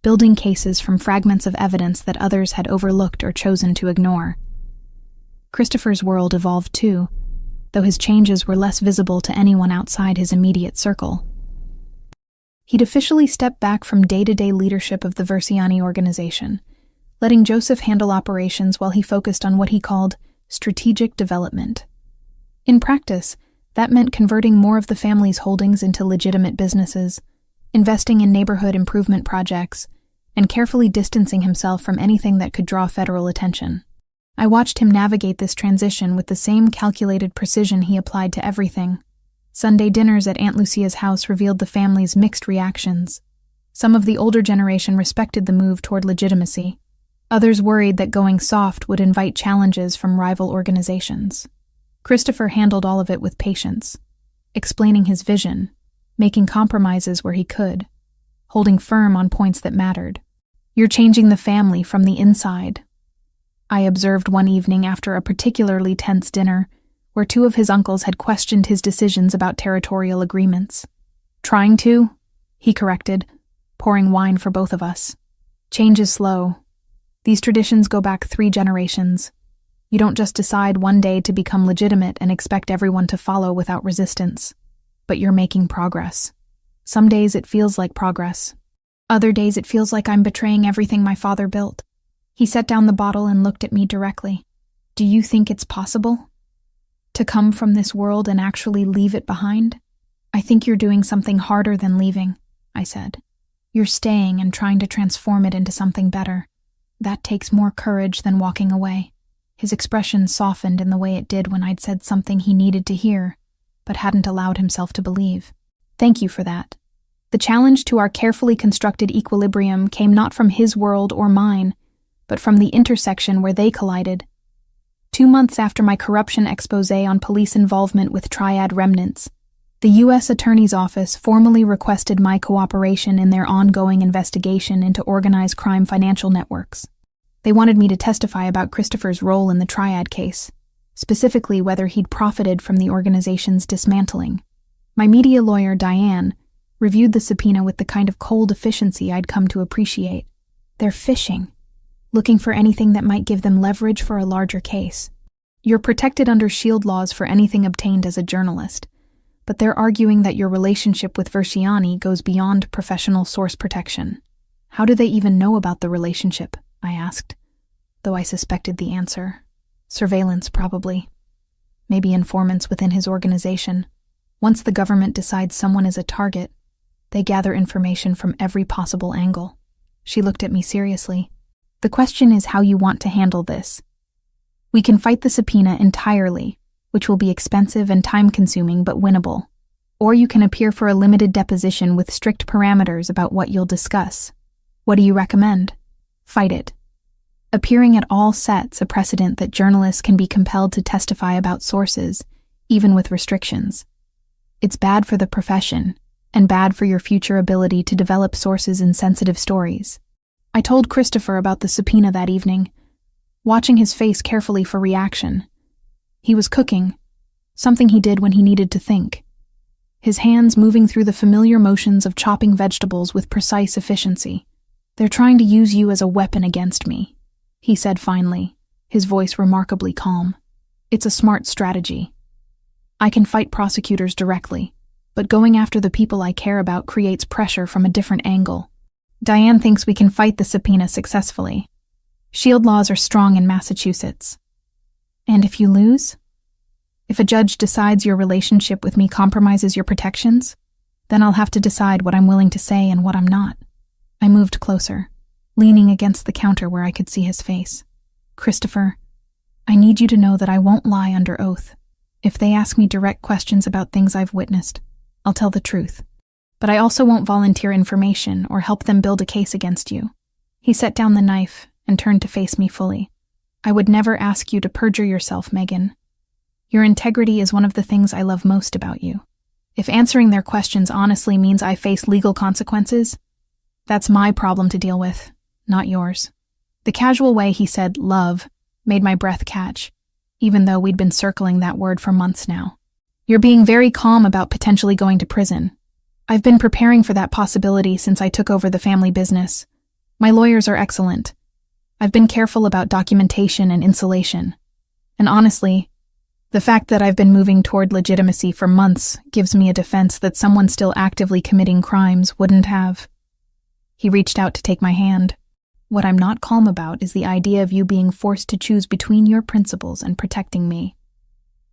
building cases from fragments of evidence that others had overlooked or chosen to ignore. Christopher's world evolved too, though his changes were less visible to anyone outside his immediate circle. He'd officially stepped back from day-to-day leadership of the Versiani organization, letting Joseph handle operations while he focused on what he called strategic development. In practice, that meant converting more of the family's holdings into legitimate businesses, investing in neighborhood improvement projects, and carefully distancing himself from anything that could draw federal attention. I watched him navigate this transition with the same calculated precision he applied to everything. Sunday dinners at Aunt Lucia's house revealed the family's mixed reactions. Some of the older generation respected the move toward legitimacy. Others worried that going soft would invite challenges from rival organizations. Christopher handled all of it with patience, explaining his vision, making compromises where he could, holding firm on points that mattered. "You're changing the family from the inside," I observed one evening after a particularly tense dinner, where two of his uncles had questioned his decisions about territorial agreements. "Trying to," he corrected, pouring wine for both of us. "Change is slow. These traditions go back 3 generations. You don't just decide one day to become legitimate and expect everyone to follow without resistance. But you're making progress. Some days it feels like progress. Other days it feels like I'm betraying everything my father built." He set down the bottle and looked at me directly. "Do you think it's possible to come from this world and actually leave it behind?" "I think you're doing something harder than leaving," I said. "You're staying and trying to transform it into something better. That takes more courage than walking away." His expression softened in the way it did when I'd said something he needed to hear, but hadn't allowed himself to believe. "Thank you for that." The challenge to our carefully constructed equilibrium came not from his world or mine, but from the intersection where they collided. 2 months after my corruption exposé on police involvement with Triad remnants, the U.S. Attorney's Office formally requested my cooperation in their ongoing investigation into organized crime financial networks. They wanted me to testify about Christopher's role in the Triad case, specifically whether he'd profited from the organization's dismantling. My media lawyer, Diane, reviewed the subpoena with the kind of cold efficiency I'd come to appreciate. They're fishing, looking for anything that might give them leverage for a larger case. You're protected under SHIELD laws for anything obtained as a journalist, but they're arguing that your relationship with Versiani goes beyond professional source protection. "How do they even know about the relationship?" I asked, though I suspected the answer. Surveillance, probably. Maybe informants within his organization. Once the government decides someone is a target, they gather information from every possible angle. She looked at me seriously. "The question is how you want to handle this. We can fight the subpoena entirely, which will be expensive and time-consuming but winnable. Or you can appear for a limited deposition with strict parameters about what you'll discuss. What do you recommend?" "Fight it." Appearing at all sets a precedent that journalists can be compelled to testify about sources, even with restrictions. It's bad for the profession, and bad for your future ability to develop sources in sensitive stories. I told Christopher about the subpoena that evening, watching his face carefully for reaction. He was cooking, something he did when he needed to think. His hands moving through the familiar motions of chopping vegetables with precise efficiency. "They're trying to use you as a weapon against me," he said finally, his voice remarkably calm. "It's a smart strategy. I can fight prosecutors directly, but going after the people I care about creates pressure from a different angle. Diane thinks we can fight the subpoena successfully. SHIELD laws are strong in Massachusetts. And if you lose? If a judge decides your relationship with me compromises your protections, then I'll have to decide what I'm willing to say and what I'm not." I moved closer, leaning against the counter where I could see his face. Christopher, I need you to know that I won't lie under oath. If they ask me direct questions about things I've witnessed, I'll tell the truth. But I also won't volunteer information or help them build a case against you. He set down the knife and turned to face me fully. I would never ask you to perjure yourself, Megan. Your integrity is one of the things I love most about you. If answering their questions honestly means I face legal consequences, that's my problem to deal with, not yours. The casual way he said love made my breath catch, even though we'd been circling that word for months now. You're being very calm about potentially going to prison. I've been preparing for that possibility since I took over the family business. My lawyers are excellent. I've been careful about documentation and insulation. And honestly, the fact that I've been moving toward legitimacy for months gives me a defense that someone still actively committing crimes wouldn't have. He reached out to take my hand. What I'm not calm about is the idea of you being forced to choose between your principles and protecting me.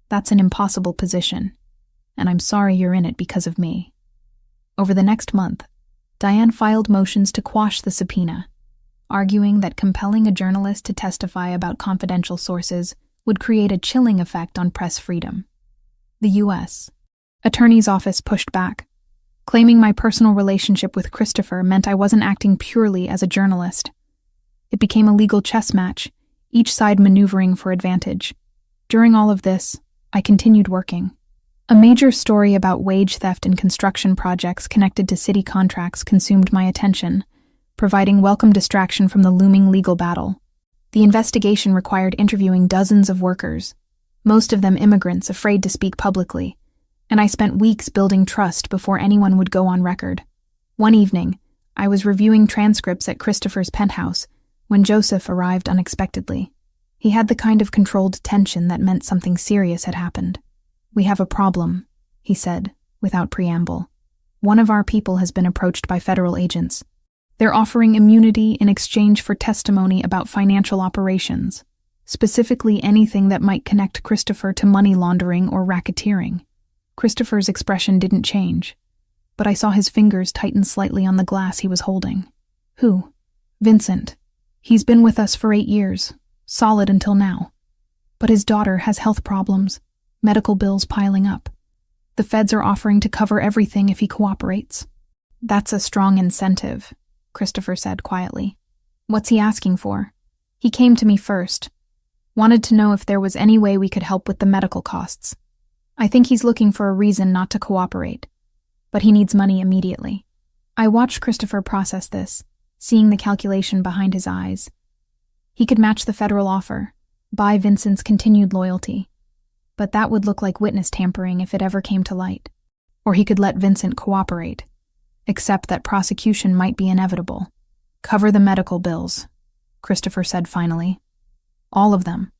That's an impossible position, and I'm sorry you're in it because of me. Over the next month, Diane filed motions to quash the subpoena, arguing that compelling a journalist to testify about confidential sources would create a chilling effect on press freedom. The U.S. Attorney's Office pushed back, claiming my personal relationship with Christopher meant I wasn't acting purely as a journalist. It became a legal chess match, each side maneuvering for advantage. During all of this, I continued working. A major story about wage theft in construction projects connected to city contracts consumed my attention, providing welcome distraction from the looming legal battle. The investigation required interviewing dozens of workers, most of them immigrants afraid to speak publicly, and I spent weeks building trust before anyone would go on record. One evening, I was reviewing transcripts at Christopher's penthouse when Joseph arrived unexpectedly. He had the kind of controlled tension that meant something serious had happened. "We have a problem," he said, without preamble. "One of our people has been approached by federal agents. They're offering immunity in exchange for testimony about financial operations, specifically anything that might connect Christopher to money laundering or racketeering." Christopher's expression didn't change, but I saw his fingers tighten slightly on the glass he was holding. "Who?" "Vincent. He's been with us for 8 years, solid until now. But his daughter has health problems, medical bills piling up. The feds are offering to cover everything if he cooperates." "That's a strong incentive," Christopher said quietly. "What's he asking for?" "He came to me first. Wanted to know if there was any way we could help with the medical costs. I think he's looking for a reason not to cooperate, but he needs money immediately." I watched Christopher process this, seeing the calculation behind his eyes. He could match the federal offer, buy Vincent's continued loyalty, but that would look like witness tampering if it ever came to light. Or he could let Vincent cooperate, accept that prosecution might be inevitable. "Cover the medical bills," Christopher said finally. "All of them.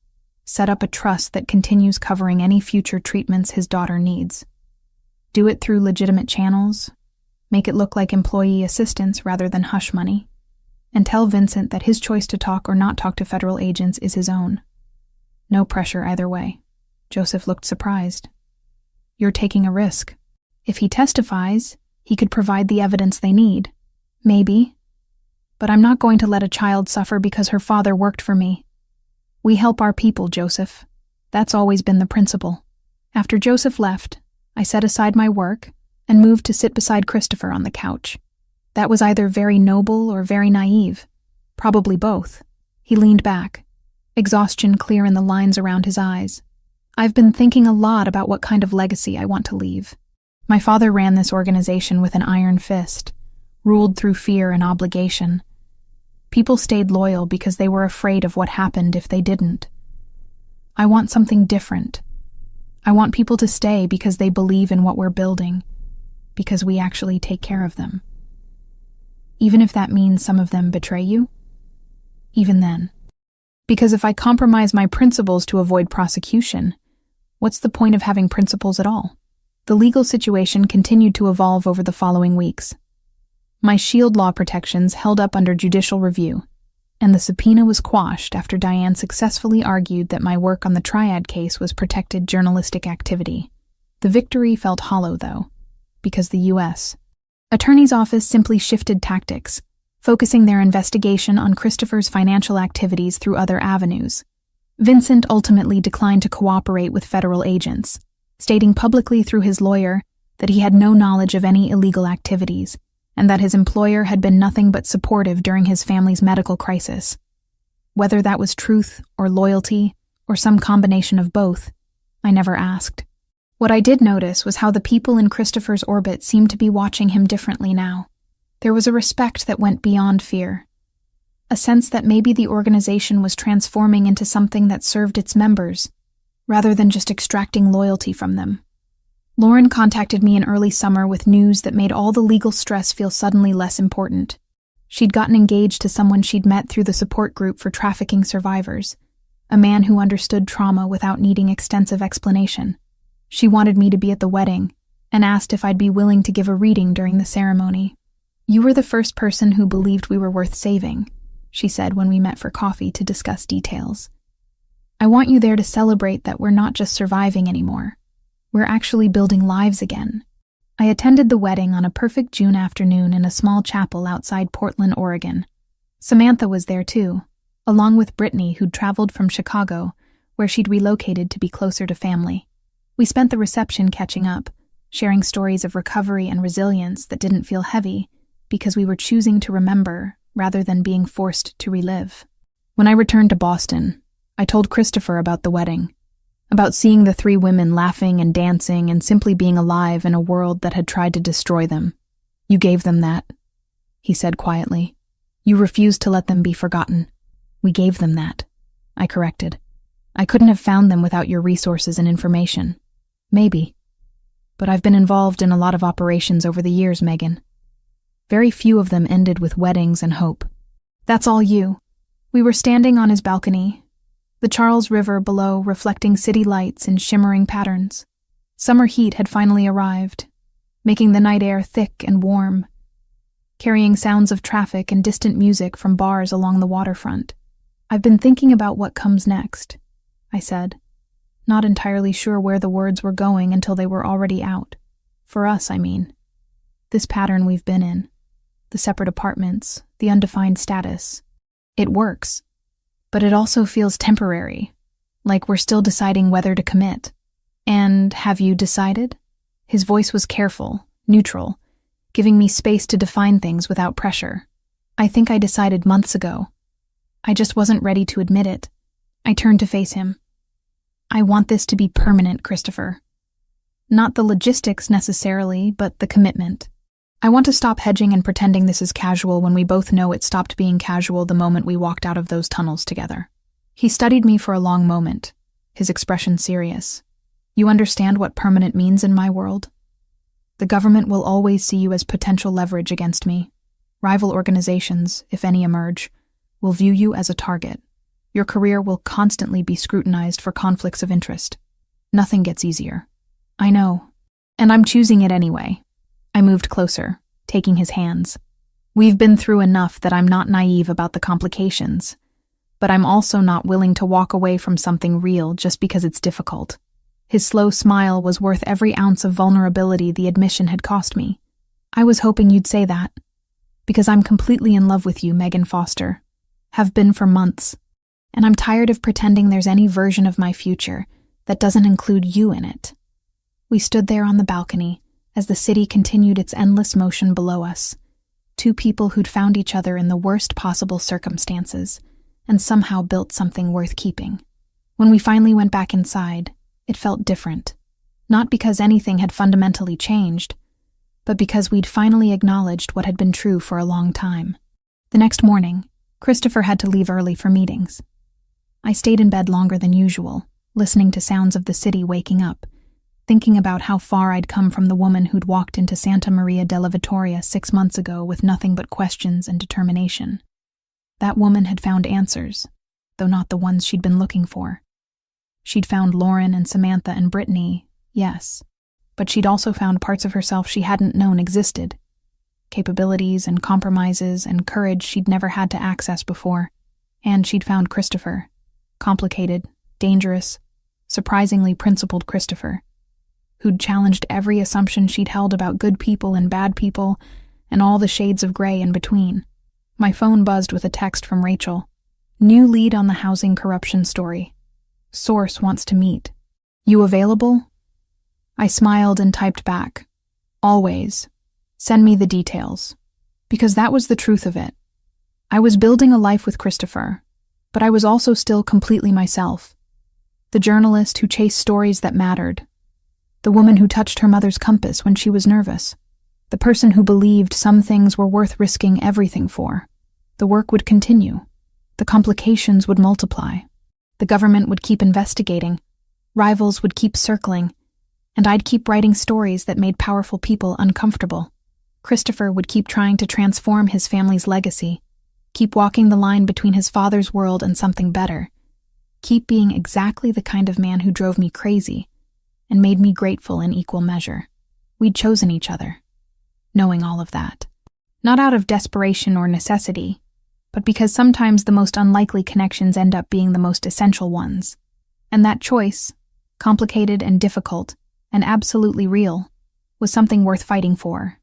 Set up a trust that continues covering any future treatments his daughter needs. Do it through legitimate channels, make it look like employee assistance rather than hush money, and tell Vincent that his choice to talk or not talk to federal agents is his own. No pressure either way." Joseph looked surprised. "You're taking a risk. If he testifies, he could provide the evidence they need. Maybe. But I'm not going to let a child suffer because her father worked for me. We help our people, Joseph. That's always been the principle." After Joseph left, I set aside my work and moved to sit beside Christopher on the couch. That was either very noble or very naive. Probably both. He leaned back, exhaustion clear in the lines around his eyes. "I've been thinking a lot about what kind of legacy I want to leave. My father ran this organization with an iron fist, ruled through fear and obligation. People stayed loyal because they were afraid of what happened if they didn't. I want something different. I want people to stay because they believe in what we're building, because we actually take care of them. Even if that means some of them betray you? Even then. Because if I compromise my principles to avoid prosecution, what's the point of having principles at all?" The legal situation continued to evolve over the following weeks. My shield law protections held up under judicial review, and the subpoena was quashed after Diane successfully argued that my work on the Triad case was protected journalistic activity. The victory felt hollow, though, because the U.S. Attorney's Office simply shifted tactics, focusing their investigation on Christopher's financial activities through other avenues. Vincent ultimately declined to cooperate with federal agents, stating publicly through his lawyer that he had no knowledge of any illegal activities and that his employer had been nothing but supportive during his family's medical crisis. Whether that was truth or loyalty or some combination of both, I never asked. What I did notice was how the people in Christopher's orbit seemed to be watching him differently now. There was a respect that went beyond fear, a sense that maybe the organization was transforming into something that served its members, rather than just extracting loyalty from them. Lauren contacted me in early summer with news that made all the legal stress feel suddenly less important. She'd gotten engaged to someone she'd met through the support group for trafficking survivors, a man who understood trauma without needing extensive explanation. She wanted me to be at the wedding and asked if I'd be willing to give a reading during the ceremony. "You were the first person who believed we were worth saving," she said when we met for coffee to discuss details. "I want you there to celebrate that we're not just surviving anymore. We're actually building lives again." I attended the wedding on a perfect June afternoon in a small chapel outside Portland, Oregon. Samantha was there too, along with Brittany, who'd traveled from Chicago, where she'd relocated to be closer to family. We spent the reception catching up, sharing stories of recovery and resilience that didn't feel heavy because we were choosing to remember rather than being forced to relive. When I returned to Boston, I told Christopher about the wedding, about seeing the three women laughing and dancing and simply being alive in a world that had tried to destroy them. "You gave them that," he said quietly. "You refused to let them be forgotten." "We gave them that," I corrected. "I couldn't have found them without your resources and information." "Maybe. But I've been involved in a lot of operations over the years, Megan. Very few of them ended with weddings and hope." "That's all you." We were standing on his balcony, the Charles River below reflecting city lights in shimmering patterns. Summer heat had finally arrived, making the night air thick and warm, carrying sounds of traffic and distant music from bars along the waterfront. "I've been thinking about what comes next," I said, not entirely sure where the words were going until they were already out. For us, I mean. This pattern we've been in. The separate apartments, the undefined status. It works. But it also feels temporary, like we're still deciding whether to commit. "And have you decided?" His voice was careful, neutral, giving me space to define things without pressure. "I think I decided months ago. I just wasn't ready to admit it." I turned to face him. "I want this to be permanent, Christopher. Not the logistics necessarily, but the commitment. I want to stop hedging and pretending this is casual when we both know it stopped being casual the moment we walked out of those tunnels together." He studied me for a long moment, his expression serious. "You understand what permanent means in my world? The government will always see you as potential leverage against me. Rival organizations, if any emerge, will view you as a target. Your career will constantly be scrutinized for conflicts of interest. Nothing gets easier." "I know, and I'm choosing it anyway." I moved closer, taking his hands. "We've been through enough that I'm not naive about the complications, but I'm also not willing to walk away from something real just because it's difficult." His slow smile was worth every ounce of vulnerability the admission had cost me. "I was hoping you'd say that, because I'm completely in love with you, Megan Foster. Have been for months, and I'm tired of pretending there's any version of my future that doesn't include you in it." We stood there on the balcony as the city continued its endless motion below us, two people who'd found each other in the worst possible circumstances and somehow built something worth keeping. When we finally went back inside, it felt different, not because anything had fundamentally changed, but because we'd finally acknowledged what had been true for a long time. The next morning, Christopher had to leave early for meetings. I stayed in bed longer than usual, listening to sounds of the city waking up, thinking about how far I'd come from the woman who'd walked into Santa Maria della Vittoria 6 months ago with nothing but questions and determination. That woman had found answers, though not the ones she'd been looking for. She'd found Lauren and Samantha and Brittany, yes, but she'd also found parts of herself she hadn't known existed. Capabilities and compromises and courage she'd never had to access before. And she'd found Christopher. Complicated, dangerous, surprisingly principled Christopher, who'd challenged every assumption she'd held about good people and bad people and all the shades of gray in between. My phone buzzed with a text from Rachel. New lead on the housing corruption story. Source wants to meet. You available? I smiled and typed back. Always. Send me the details. Because that was the truth of it. I was building a life with Christopher, but I was also still completely myself. The journalist who chased stories that mattered. The woman who touched her mother's compass when she was nervous. The person who believed some things were worth risking everything for. The work would continue. The complications would multiply. The government would keep investigating. Rivals would keep circling. And I'd keep writing stories that made powerful people uncomfortable. Christopher would keep trying to transform his family's legacy. Keep walking the line between his father's world and something better. Keep being exactly the kind of man who drove me crazy and made me grateful in equal measure. We'd chosen each other, knowing all of that. Not out of desperation or necessity, but because sometimes the most unlikely connections end up being the most essential ones. And that choice, complicated and difficult, and absolutely real, was something worth fighting for.